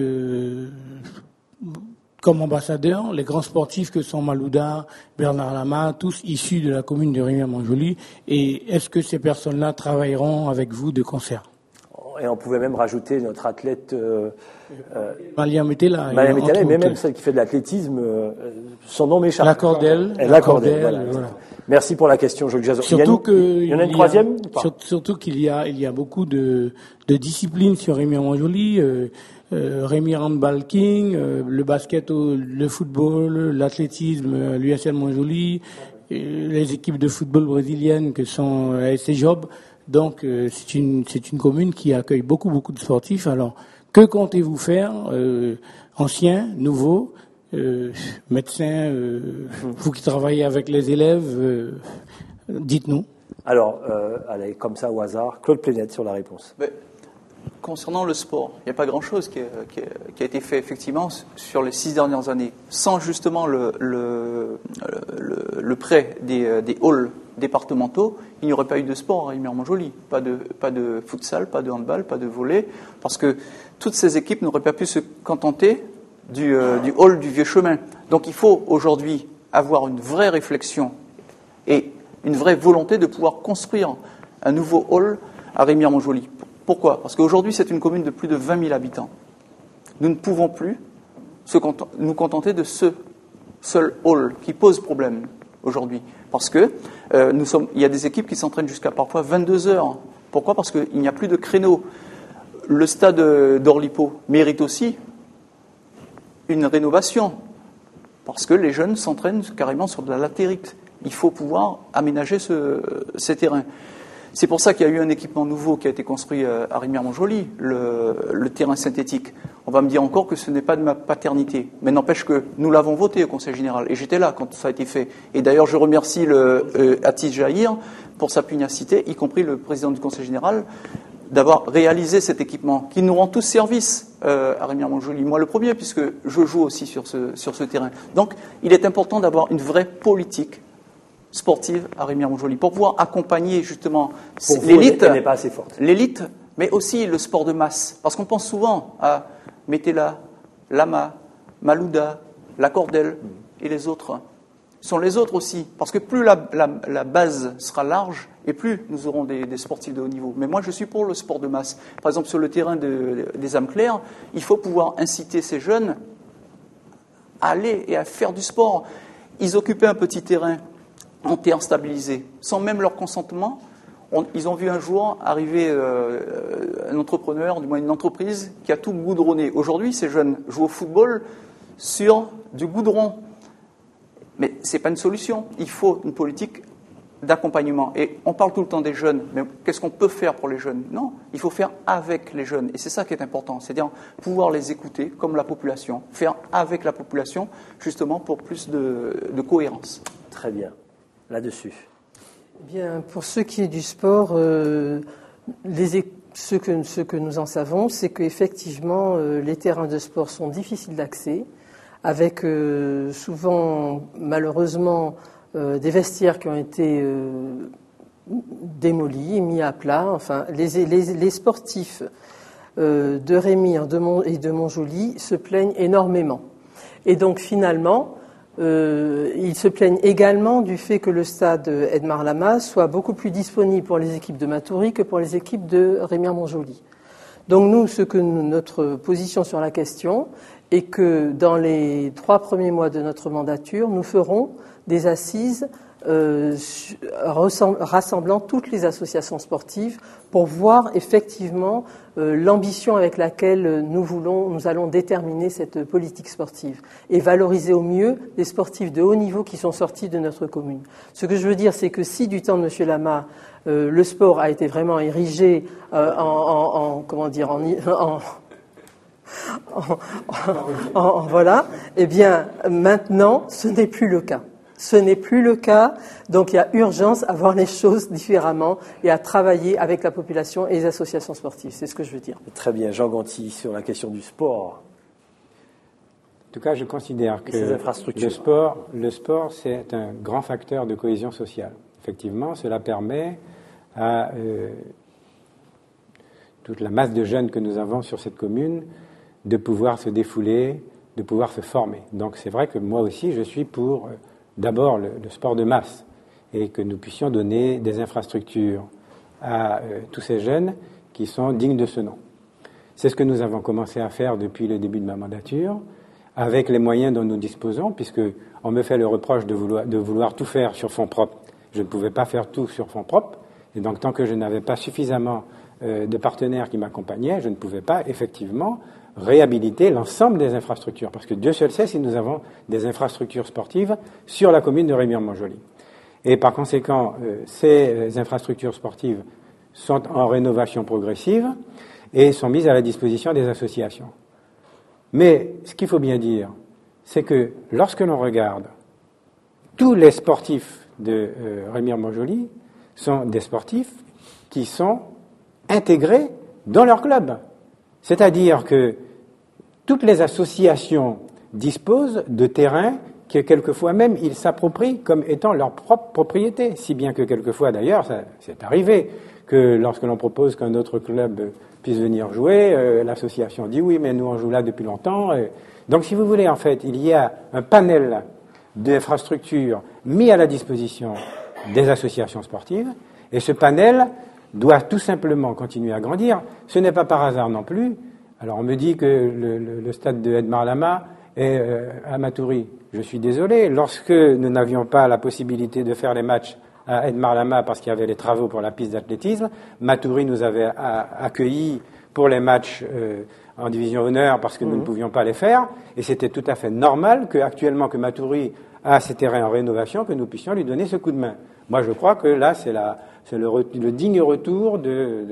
comme ambassadeurs les grands sportifs que sont Malouda, Bernard Lama, tous issus de la commune de Rémière-Montjoly, et est-ce que ces personnes-là travailleront avec vous de concert? Et on pouvait même rajouter notre athlète Mariam était là. Mariam était là, mais même celle qui fait de l'athlétisme, son nom m'échappe. La Cordelle. Voilà. Merci pour la question, Jules Jason. Surtout il y en a une troisième ou pas? Surtout qu'il y a beaucoup de disciplines sur Rémi Manjoli. Rémi Handball King, le basket, le football, l'athlétisme, l'USL Manjoli, les équipes de football brésiliennes que sont ASC Job. Donc c'est une commune qui accueille beaucoup de sportifs. Alors que comptez-vous faire, anciens, nouveaux, médecins, vous qui travaillez avec les élèves, dites-nous. Alors, allez, comme ça au hasard, Claude Plénette sur la réponse. Concernant le sport, il n'y a pas grand-chose qui a été fait effectivement sur les 6 dernières années. Sans justement le prêt des halls départementaux, il n'y aurait pas eu de sport à Rémy-Montjoly. Pas de futsal, pas de handball, pas de volley, parce que toutes ces équipes n'auraient pas pu se contenter du hall du Vieux Chemin. Donc il faut aujourd'hui avoir une vraie réflexion et une vraie volonté de pouvoir construire un nouveau hall à Rémy-Montjoly. Pourquoi ? Parce qu'aujourd'hui, c'est une commune de plus de 20 000 habitants. Nous ne pouvons plus nous contenter de ce seul hall qui pose problème aujourd'hui. Parce que il y a des équipes qui s'entraînent jusqu'à parfois 22 heures. Pourquoi ? Parce qu'il n'y a plus de créneaux. Le stade d'Orlipo mérite aussi une rénovation. Parce que les jeunes s'entraînent carrément sur de la latérite. Il faut pouvoir aménager ces terrains. C'est pour ça qu'il y a eu un équipement nouveau qui a été construit à Rémy-Montjoly, le terrain synthétique. On va me dire encore que ce n'est pas de ma paternité, mais n'empêche que nous l'avons voté au Conseil général, et j'étais là quand ça a été fait. Et d'ailleurs, je remercie Atis Jahir pour sa pugnacité, y compris le président du Conseil général, d'avoir réalisé cet équipement, qui nous rend tous service à Rémy-Montjoly. Moi le premier, puisque je joue aussi sur ce terrain. Donc, il est important d'avoir une vraie politique sportive à Rémy-Montjoly pour pouvoir accompagner justement l'élite, elle n'est pas assez forte. L'élite, mais aussi le sport de masse. Parce qu'on pense souvent à Metela, Lama, Malouda, La Cordelle et les autres. Ce sont les autres aussi, parce que plus la base sera large et plus nous aurons des sportifs de haut niveau. Mais moi, je suis pour le sport de masse. Par exemple, sur le terrain des âmes claires, il faut pouvoir inciter ces jeunes à aller et à faire du sport. Ils occupaient un petit terrain en terre stabilisée, sans même leur consentement. Ils ont vu un jour arriver un entrepreneur, du moins une entreprise, qui a tout goudronné. Aujourd'hui, ces jeunes jouent au football sur du goudron. Mais ce n'est pas une solution. Il faut une politique d'accompagnement. Et on parle tout le temps des jeunes, mais qu'est-ce qu'on peut faire pour les jeunes ? Non, il faut faire avec les jeunes. Et c'est ça qui est important, c'est-à-dire pouvoir les écouter comme la population, faire avec la population, justement pour plus de cohérence. Très bien. Là-dessus. Bien, pour ce qui est du sport, ce que nous en savons, c'est qu'effectivement, les terrains de sport sont difficiles d'accès, avec souvent, malheureusement, des vestiaires qui ont été démolis, mis à plat. Enfin, les sportifs de Rémy et de Montjoly se plaignent énormément. Et donc, finalement, ils se plaignent également du fait que le stade Edmar Lama soit beaucoup plus disponible pour les équipes de Matoury que pour les équipes de Rémy-Montjoly. Donc nous, notre position sur la question est que dans les 3 premiers mois de notre mandature, nous ferons des assises rassemblant toutes les associations sportives pour voir effectivement l'ambition avec laquelle nous allons déterminer cette politique sportive et valoriser au mieux les sportifs de haut niveau qui sont sortis de notre commune. Ce que je veux dire, c'est que si du temps de M. Lama, le sport a été vraiment érigé voilà, eh bien maintenant ce n'est plus le cas. Ce n'est plus le cas, donc il y a urgence à voir les choses différemment et à travailler avec la population et les associations sportives. C'est ce que je veux dire. Très bien. Jean Ganti, sur la question du sport. En tout cas, je considère que le sport, c'est un grand facteur de cohésion sociale. Effectivement, cela permet à toute la masse de jeunes que nous avons sur cette commune de pouvoir se défouler, de pouvoir se former. Donc c'est vrai que moi aussi, je suis pour... d'abord le sport de masse et que nous puissions donner des infrastructures à tous ces jeunes qui sont dignes de ce nom. C'est ce que nous avons commencé à faire depuis le début de ma mandature, avec les moyens dont nous disposons, puisque on me fait le reproche de vouloir tout faire sur fonds propres. Je ne pouvais pas faire tout sur fonds propres, et donc tant que je n'avais pas suffisamment de partenaires qui m'accompagnaient, je ne pouvais pas effectivement réhabiliter l'ensemble des infrastructures, parce que Dieu seul sait si nous avons des infrastructures sportives sur la commune de Remire-Montjoly. Et par conséquent, ces infrastructures sportives sont en rénovation progressive et sont mises à la disposition des associations. Mais ce qu'il faut bien dire, c'est que lorsque l'on regarde, tous les sportifs de Remire-Montjoly sont des sportifs qui sont intégrés dans leur club. C'est-à-dire que toutes les associations disposent de terrains que quelquefois même ils s'approprient comme étant leur propre propriété, si bien que quelquefois d'ailleurs, c'est arrivé que lorsque l'on propose qu'un autre club puisse venir jouer, l'association dit oui, mais nous on joue là depuis longtemps. Donc si vous voulez, en fait, il y a un panel d'infrastructures mis à la disposition des associations sportives, et ce panel doit tout simplement continuer à grandir. Ce n'est pas par hasard non plus. Alors on me dit que le stade de Edmar Lama est à Matoury. Je suis désolé, lorsque nous n'avions pas la possibilité de faire les matchs à Edmar Lama parce qu'il y avait les travaux pour la piste d'athlétisme, Matoury nous avait accueillis pour les matchs en division honneur parce que nous ne pouvions pas les faire, et c'était tout à fait normal qu'actuellement que Matoury a ses terrains en rénovation, que nous puissions lui donner ce coup de main. Moi je crois que là c'est le digne retour de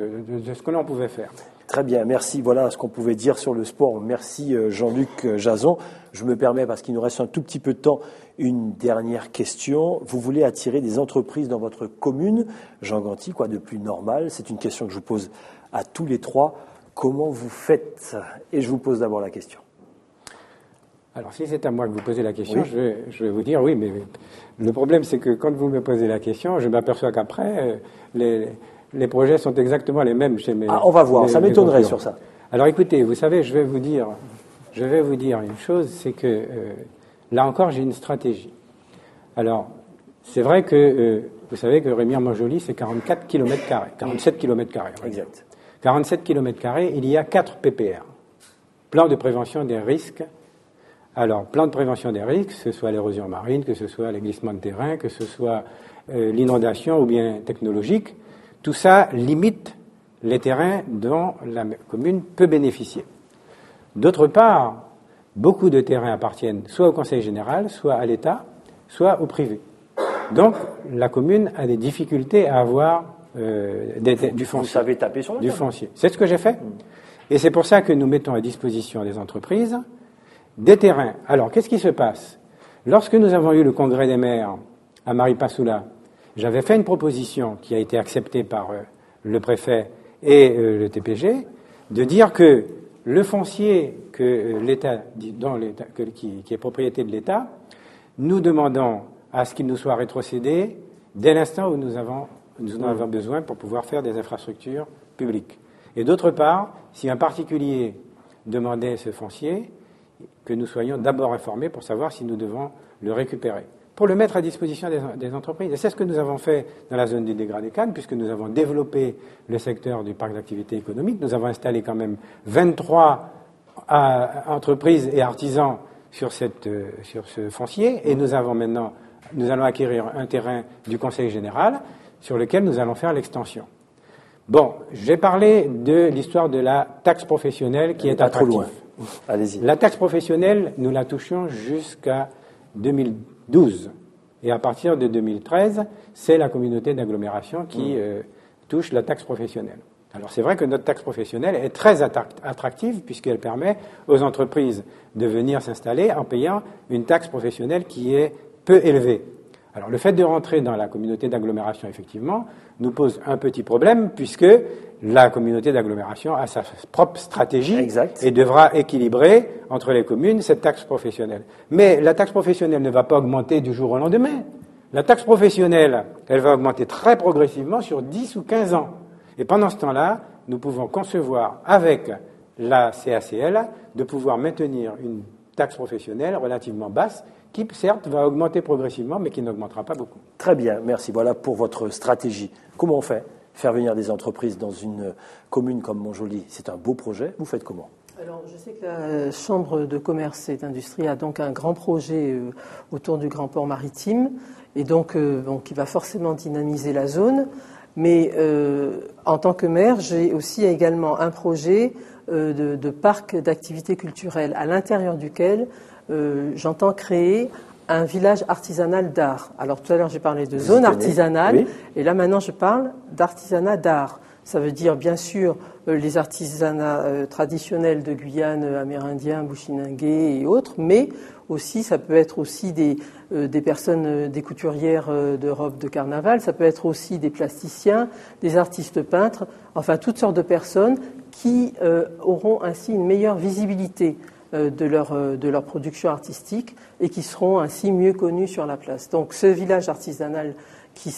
ce que l'on pouvait faire. Très bien, merci. Voilà ce qu'on pouvait dire sur le sport. Merci Jean-Luc Jason. Je me permets, parce qu'il nous reste un tout petit peu de temps, une dernière question. Vous voulez attirer des entreprises dans votre commune, Jean Ganti, quoi de plus normal? C'est une question que je vous pose à tous les trois. Comment vous faites? Et je vous pose d'abord la question. Alors, si c'est à moi que vous posez la question, oui. je vais vous dire oui, mais le problème, c'est que quand vous me posez la question, je m'aperçois qu'après, les projets sont exactement les mêmes chez mes... on va voir, ça m'étonnerait sur ça. Alors, écoutez, vous savez, je vais vous dire une chose, c'est que, là encore, j'ai une stratégie. Alors, c'est vrai que, vous savez que Remire-Montjoly, c'est 44 km², 47 km². Exact. 47 km², il y a 4 PPR. Plan de prévention des risques. Alors, plan de prévention des risques, que ce soit l'érosion marine, que ce soit les glissements de terrain, que ce soit l'inondation ou bien technologique, tout ça limite les terrains dont la commune peut bénéficier. D'autre part, beaucoup de terrains appartiennent soit au Conseil général, soit à l'État, soit au privé. Donc, la commune a des difficultés à avoir du foncier. Vous savez taper sur du foncier. C'est ce que j'ai fait. Et c'est pour ça que nous mettons à disposition des entreprises des terrains. Alors, qu'est-ce qui se passe? Lorsque nous avons eu le congrès des maires à Maripasoula, j'avais fait une proposition qui a été acceptée par le préfet et le TPG, de dire que le foncier que l'État, qui est propriété de l'État, nous demandons à ce qu'il nous soit rétrocédé dès l'instant où nous en avons besoin pour pouvoir faire des infrastructures publiques. Et d'autre part, si un particulier demandait ce foncier, que nous soyons d'abord informés pour savoir si nous devons le récupérer, pour le mettre à disposition des entreprises. Et c'est ce que nous avons fait dans la zone du dégradé Cannes, puisque nous avons développé le secteur du parc d'activité économique. Nous avons installé quand même 23 entreprises et artisans sur ce foncier, et nous allons acquérir un terrain du Conseil général sur lequel nous allons faire l'extension. Bon, j'ai parlé de l'histoire de la taxe professionnelle qui est attractive. Trop loin. Allez-y. La taxe professionnelle, nous la touchions jusqu'à 2012. Et à partir de 2013, c'est la communauté d'agglomération qui touche la taxe professionnelle. Alors c'est vrai que notre taxe professionnelle est très attractive puisqu'elle permet aux entreprises de venir s'installer en payant une taxe professionnelle qui est peu élevée. Alors le fait de rentrer dans la communauté d'agglomération, effectivement, nous pose un petit problème puisque la communauté d'agglomération a sa propre stratégie et devra équilibrer entre les communes cette taxe professionnelle. Mais la taxe professionnelle ne va pas augmenter du jour au lendemain. La taxe professionnelle, elle va augmenter très progressivement sur 10 ou 15 ans. Et pendant ce temps-là, nous pouvons concevoir avec la CACL de pouvoir maintenir une taxe professionnelle relativement basse qui, certes, va augmenter progressivement, mais qui n'augmentera pas beaucoup. Très bien, merci. Voilà pour votre stratégie. Comment on fait? faire venir des entreprises dans une commune comme Montjoly, c'est un beau projet. Vous faites comment ? Alors, je sais que la Chambre de commerce et d'industrie a donc un grand projet autour du Grand Port maritime, et donc qui va forcément dynamiser la zone. Mais en tant que maire, j'ai aussi également un projet de parc d'activités culturelles à l'intérieur duquel j'entends créer un village artisanal d'art. Alors tout à l'heure j'ai parlé de zone artisanale, oui. Et là maintenant je parle d'artisanat d'art. Ça veut dire bien sûr les artisanats traditionnels de Guyane, amérindiens, bushinengués et autres, mais aussi ça peut être aussi des personnes, des couturières de robes de carnaval, ça peut être aussi des plasticiens, des artistes peintres, enfin toutes sortes de personnes qui auront ainsi une meilleure visibilité de leur production artistique et qui seront ainsi mieux connus sur la place. Donc ce village artisanal qui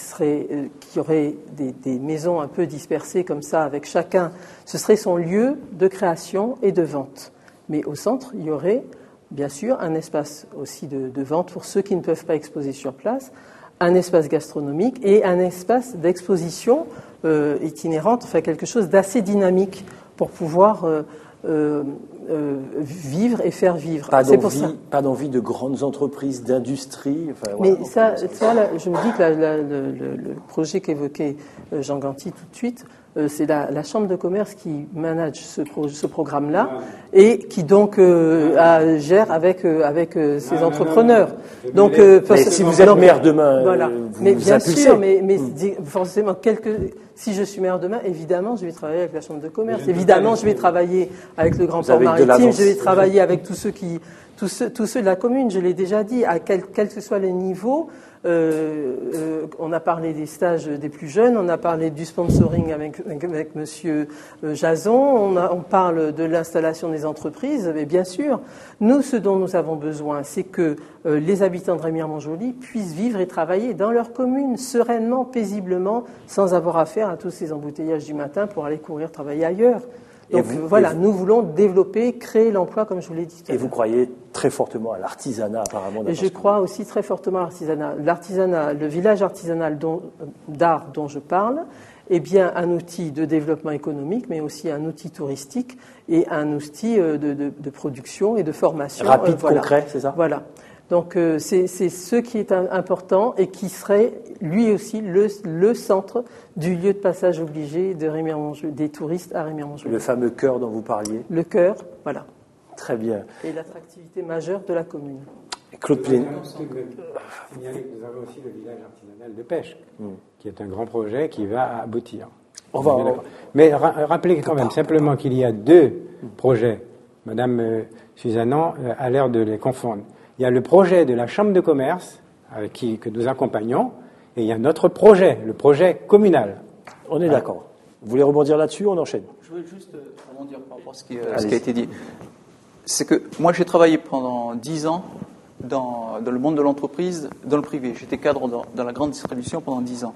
aurait des maisons un peu dispersées comme ça avec chacun, ce serait son lieu de création et de vente. Mais au centre, il y aurait bien sûr un espace aussi de vente pour ceux qui ne peuvent pas exposer sur place, un espace gastronomique et un espace d'exposition itinérante, enfin quelque chose d'assez dynamique pour pouvoir vivre et faire vivre. Pas d'envie de grandes entreprises, d'industrie. Enfin, mais voilà, je me dis que le projet qu'évoquait Jean Ganti tout de suite, c'est la Chambre de commerce qui manage ce programme-là et qui donc gère avec ses entrepreneurs. Donc, si vous êtes maire demain, voilà. vous mais vous bien impulsez. sûr, mais forcément si je suis maire demain, évidemment, je vais travailler avec la Chambre de commerce. Évidemment, je vais travailler avec le Grand Port maritime. Je vais travailler avec tous ceux de la commune. Je l'ai déjà dit, quel que soit le niveau. On a parlé des stages des plus jeunes, on a parlé du sponsoring avec Monsieur Jason, on parle de l'installation des entreprises. Mais bien sûr, nous, ce dont nous avons besoin, c'est que les habitants de Remire-Montjoly puissent vivre et travailler dans leur commune sereinement, paisiblement, sans avoir affaire à tous ces embouteillages du matin pour aller courir travailler ailleurs. Donc nous voulons développer, créer l'emploi, comme je vous l'ai dit tout à l'heure. Et vous croyez très fortement à l'artisanat, apparemment. Et je crois aussi très fortement à l'artisanat. L'artisanat, le village artisanal d'art dont je parle, est bien un outil de développement économique, mais aussi un outil touristique et un outil de production et de formation. Rapide, concret, c'est ça ? Voilà. Donc c'est ce qui est important et qui serait lui aussi le centre du lieu de passage obligé de Remire-Montjoly, des touristes à Remire-Montjoly. Le fameux cœur dont vous parliez. Le cœur, voilà. Très bien. Et l'attractivité majeure de la commune. Claude Plénet. Nous avons aussi le village artisanal de pêche, qui est un grand projet qui va aboutir. Mais rappelez quand même simplement qu'il y a deux projets. Madame Suzanne a l'air de les confondre. Il y a le projet de la Chambre de commerce que nous accompagnons, et il y a notre projet, le projet communal. On est d'accord. Vous voulez rebondir là-dessus, on enchaîne. Je voulais juste rebondir par rapport à ce qui a été dit. C'est que moi, j'ai travaillé pendant 10 ans dans le monde de l'entreprise, dans le privé. J'étais cadre dans la grande distribution pendant 10 ans.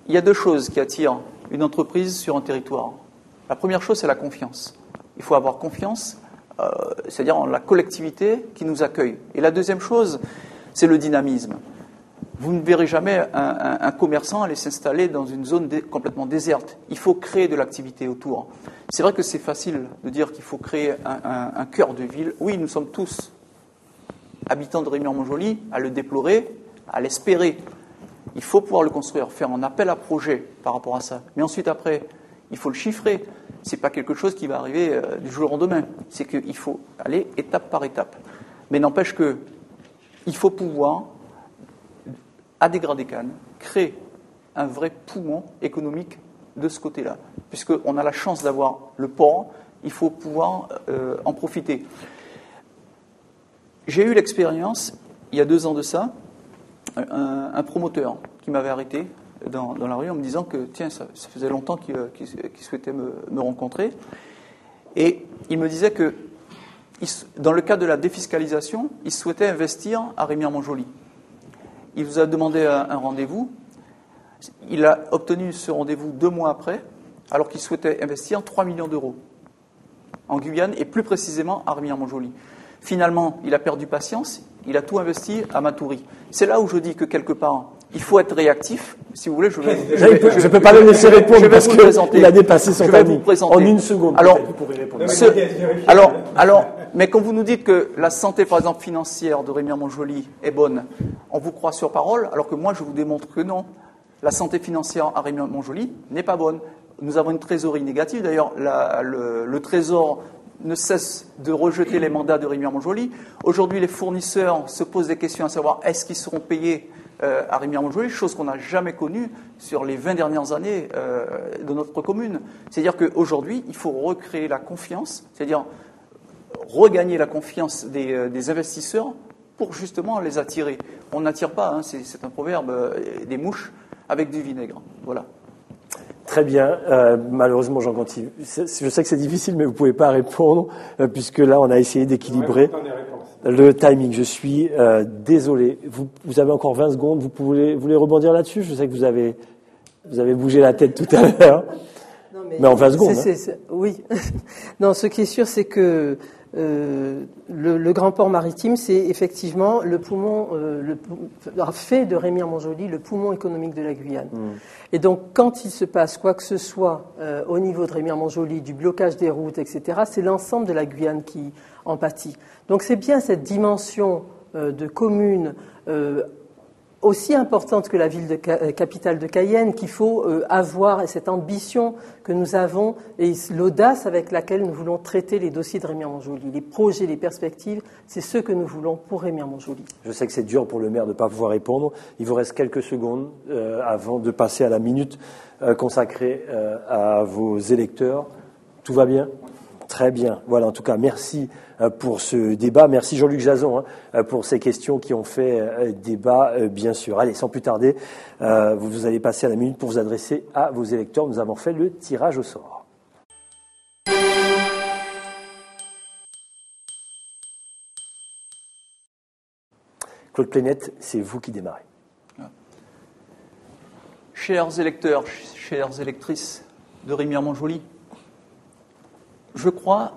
Il y a deux choses qui attirent une entreprise sur un territoire. La première chose, c'est la confiance. Il faut avoir confiance, c'est-à-dire en la collectivité qui nous accueille. Et la deuxième chose, c'est le dynamisme. Vous ne verrez jamais un commerçant aller s'installer dans une zone complètement déserte. Il faut créer de l'activité autour. C'est vrai que c'est facile de dire qu'il faut créer un cœur de ville. Oui, nous sommes tous habitants de Remire-Montjoly, à le déplorer, à l'espérer. Il faut pouvoir le construire, faire un appel à projet par rapport à ça. Mais ensuite, après, il faut le chiffrer. Ce n'est pas quelque chose qui va arriver du jour au lendemain. C'est qu'il faut aller étape par étape. Mais n'empêche qu'il faut pouvoir, à Dégradé-Cannes, créer un vrai poumon économique de ce côté-là. Puisqu'on a la chance d'avoir le port, il faut pouvoir en profiter. J'ai eu l'expérience, il y a 2 ans de ça, un promoteur qui m'avait arrêté dans la rue en me disant que, tiens, ça faisait longtemps qu'il souhaitait me rencontrer. Et il me disait que, dans le cadre de la défiscalisation, il souhaitait investir à Remire-Montjoly. Il vous a demandé un rendez-vous. Il a obtenu ce rendez-vous 2 mois après, alors qu'il souhaitait investir 3 millions d'euros en Guyane et plus précisément à Remire-Montjoly. Finalement, il a perdu patience, il a tout investi à Matoury. C'est là où je dis que quelque part, il faut être réactif. Si vous voulez, je ne peux pas le laisser répondre parce qu'il a dépassé son timing. En une seconde, alors, vous pourrez répondre. Mais quand vous nous dites que la santé, par exemple, financière de Remire-Montjoly est bonne, on vous croit sur parole, alors que moi, je vous démontre que non. La santé financière à Remire-Montjoly n'est pas bonne. Nous avons une trésorerie négative. D'ailleurs, le Trésor ne cesse de rejeter les mandats de Remire-Montjoly. Aujourd'hui, les fournisseurs se posent des questions à savoir est-ce qu'ils seront payés à Remire-Montjoly, chose qu'on n'a jamais connue sur les 20 dernières années de notre commune. C'est-à-dire qu'aujourd'hui, il faut recréer la confiance, c'est-à-dire regagner la confiance des investisseurs pour justement les attirer. On n'attire pas, hein, c'est un proverbe, des mouches avec du vinaigre. Voilà. Très bien. Malheureusement, Jean Ganti, je sais que c'est difficile, mais vous ne pouvez pas répondre, puisque là, on a essayé d'équilibrer le timing. Je suis désolé. Vous avez encore 20 secondes. Vous voulez rebondir là-dessus? Je sais que vous avez bougé la tête tout à l'heure. Mais en 20 secondes. Oui. Non, ce qui est sûr, c'est que le grand port maritime, c'est effectivement le poumon, fait de Remire-Montjoly le poumon économique de la Guyane. Et donc, quand il se passe quoi que ce soit au niveau de Remire-Montjoly, du blocage des routes, etc., c'est l'ensemble de la Guyane qui en pâtit. Donc, c'est bien cette dimension de commune aussi importante que la ville capitale de Cayenne qu'il faut avoir, et cette ambition que nous avons et l'audace avec laquelle nous voulons traiter les dossiers de Remire-Montjoly. Les projets, les perspectives, c'est ce que nous voulons pour Remire-Montjoly. Je sais que c'est dur pour le maire de ne pas pouvoir répondre. Il vous reste quelques secondes avant de passer à la minute consacrée à vos électeurs. Tout va bien ? Très bien. Voilà, en tout cas, merci pour ce débat. Merci Jean-Luc Jason pour ces questions qui ont fait débat, bien sûr. Allez, sans plus tarder, vous allez passer à la minute pour vous adresser à vos électeurs. Nous avons fait le tirage au sort. Claude Plénette, c'est vous qui démarrez. Chers électeurs, chères électrices de Remire-Montjoly, je crois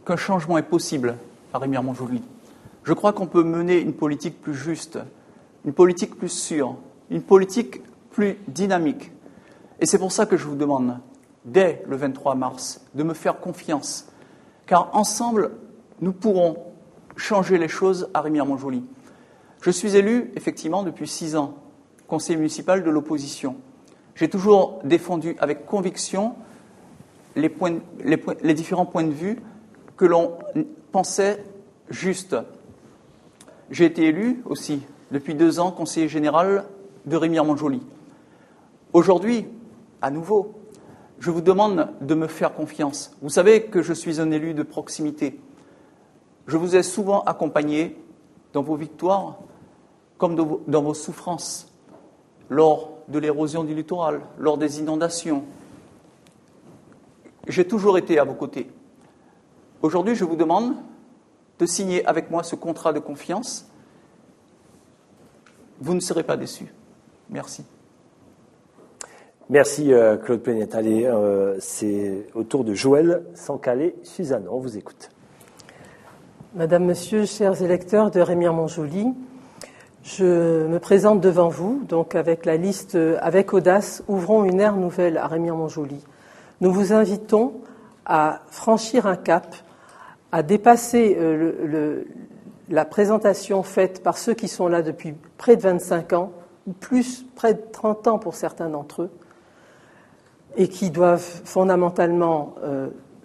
qu'un changement est possible à Remire-Montjoly. Je crois qu'on peut mener une politique plus juste, une politique plus sûre, une politique plus dynamique. Et c'est pour ça que je vous demande, dès le 23 mars, de me faire confiance. Car ensemble, nous pourrons changer les choses à Remire-Montjoly. Je suis élu, effectivement, depuis 6 ans, conseiller municipal de l'opposition. J'ai toujours défendu avec conviction les différents points de vue que l'on pensait justes. J'ai été élu aussi, depuis 2 ans, conseiller général de Remire-Montjoly. Aujourd'hui, à nouveau, je vous demande de me faire confiance. Vous savez que je suis un élu de proximité. Je vous ai souvent accompagné dans vos victoires comme dans vos souffrances, lors de l'érosion du littoral, lors des inondations. J'ai toujours été à vos côtés. Aujourd'hui, je vous demande de signer avec moi ce contrat de confiance. Vous ne serez pas déçus. Merci. Merci Claude Plénette. Allez, c'est au tour de Joël Sancalé-Suzanne. On vous écoute. Madame, Monsieur, chers électeurs de Remire-Montjoly, je me présente devant vous, donc avec la liste « Avec audace, ouvrons une ère nouvelle à Remire-Montjoly ». Nous vous invitons à franchir un cap, à dépasser la présentation faite par ceux qui sont là depuis près de 25 ans, ou plus, près de 30 ans pour certains d'entre eux, et qui doivent fondamentalement,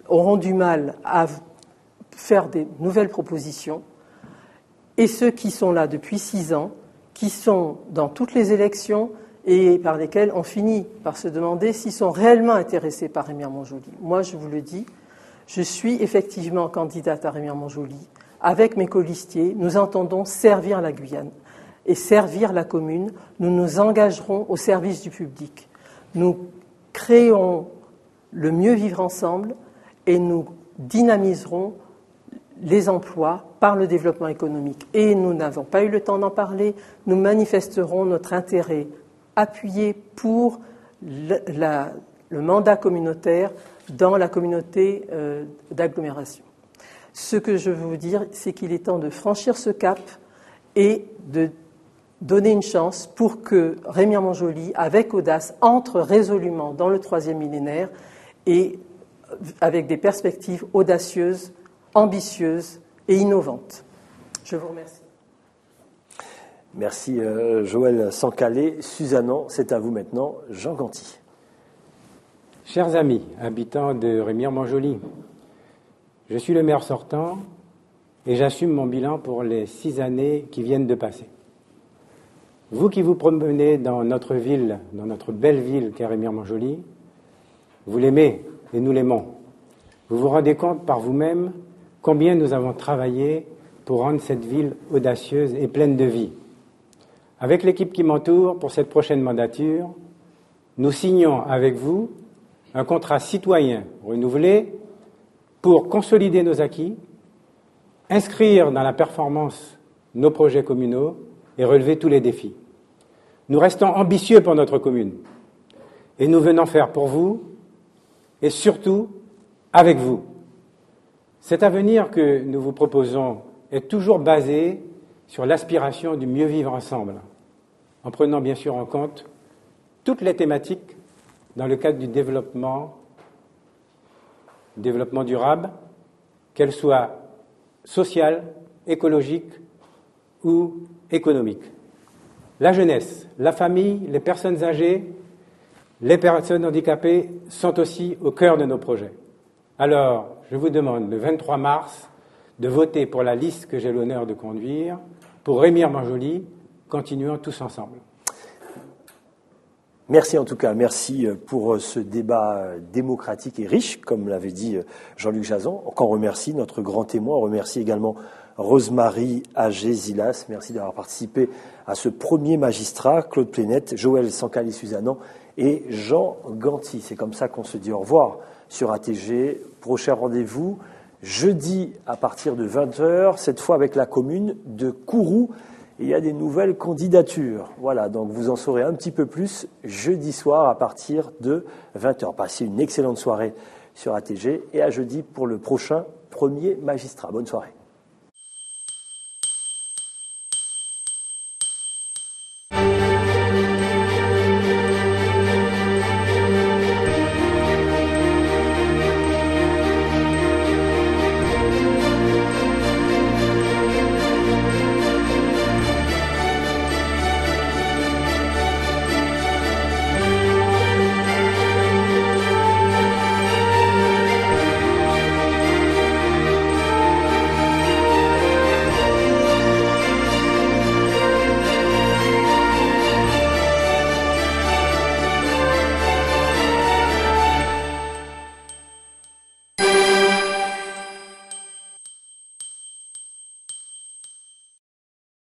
auront du mal à faire des nouvelles propositions, et ceux qui sont là depuis 6 ans, qui sont dans toutes les élections et par lesquels on finit par se demander s'ils sont réellement intéressés par Remire-Montjoly. Moi, je vous le dis, je suis effectivement candidate à Remire-Montjoly. Avec mes colistiers, nous entendons servir la Guyane et servir la commune. Nous nous engagerons au service du public. Nous créons le mieux vivre ensemble et nous dynamiserons les emplois par le développement économique. Et nous n'avons pas eu le temps d'en parler. Nous manifesterons notre intérêt appuyé pour le mandat communautaire dans la communauté d'agglomération. Ce que je veux vous dire, c'est qu'il est temps de franchir ce cap et de donner une chance pour que Remire-Montjoly, avec audace, entre résolument dans le 3e millénaire et avec des perspectives audacieuses, ambitieuses et innovantes. Je vous remercie. Merci Joël Sancalé. Suzanne, c'est à vous maintenant. Jean Ganti. Chers amis, habitants de Remire-Montjoly, je suis le maire sortant et j'assume mon bilan pour les 6 années qui viennent de passer. Vous qui vous promenez dans notre ville, dans notre belle ville qu'est Remire-Montjoly, vous l'aimez et nous l'aimons. Vous vous rendez compte par vous-même combien nous avons travaillé pour rendre cette ville audacieuse et pleine de vie. Avec l'équipe qui m'entoure pour cette prochaine mandature, nous signons avec vous un contrat citoyen renouvelé pour consolider nos acquis, inscrire dans la performance nos projets communaux et relever tous les défis. Nous restons ambitieux pour notre commune et nous venons faire pour vous et surtout avec vous. Cet avenir que nous vous proposons est toujours basé sur l'aspiration du mieux vivre ensemble, en prenant bien sûr en compte toutes les thématiques dans le cadre du développement durable, qu'elles soient sociales, écologiques ou économiques. La jeunesse, la famille, les personnes âgées, les personnes handicapées sont aussi au cœur de nos projets. Alors, je vous demande le 23 mars de voter pour la liste que j'ai l'honneur de conduire pour Remire-Montjoly. Continuons tous ensemble. Merci en tout cas, merci pour ce débat démocratique et riche, comme l'avait dit Jean-Luc Jazan. On remercie notre grand témoin, on remercie également Rosemary Agé-Zilas. Merci d'avoir participé à ce premier magistrat, Claude Plénette, Joël Sancalé-Suzannan et Jean Ganti. C'est comme ça qu'on se dit au revoir sur ATG. Prochain rendez-vous, jeudi à partir de 20h, cette fois avec la commune de Kourou. Il y a des nouvelles candidatures. Voilà, donc vous en saurez un petit peu plus jeudi soir à partir de 20h. Passez une excellente soirée sur ATG et à jeudi pour le prochain premier magistrat. Bonne soirée.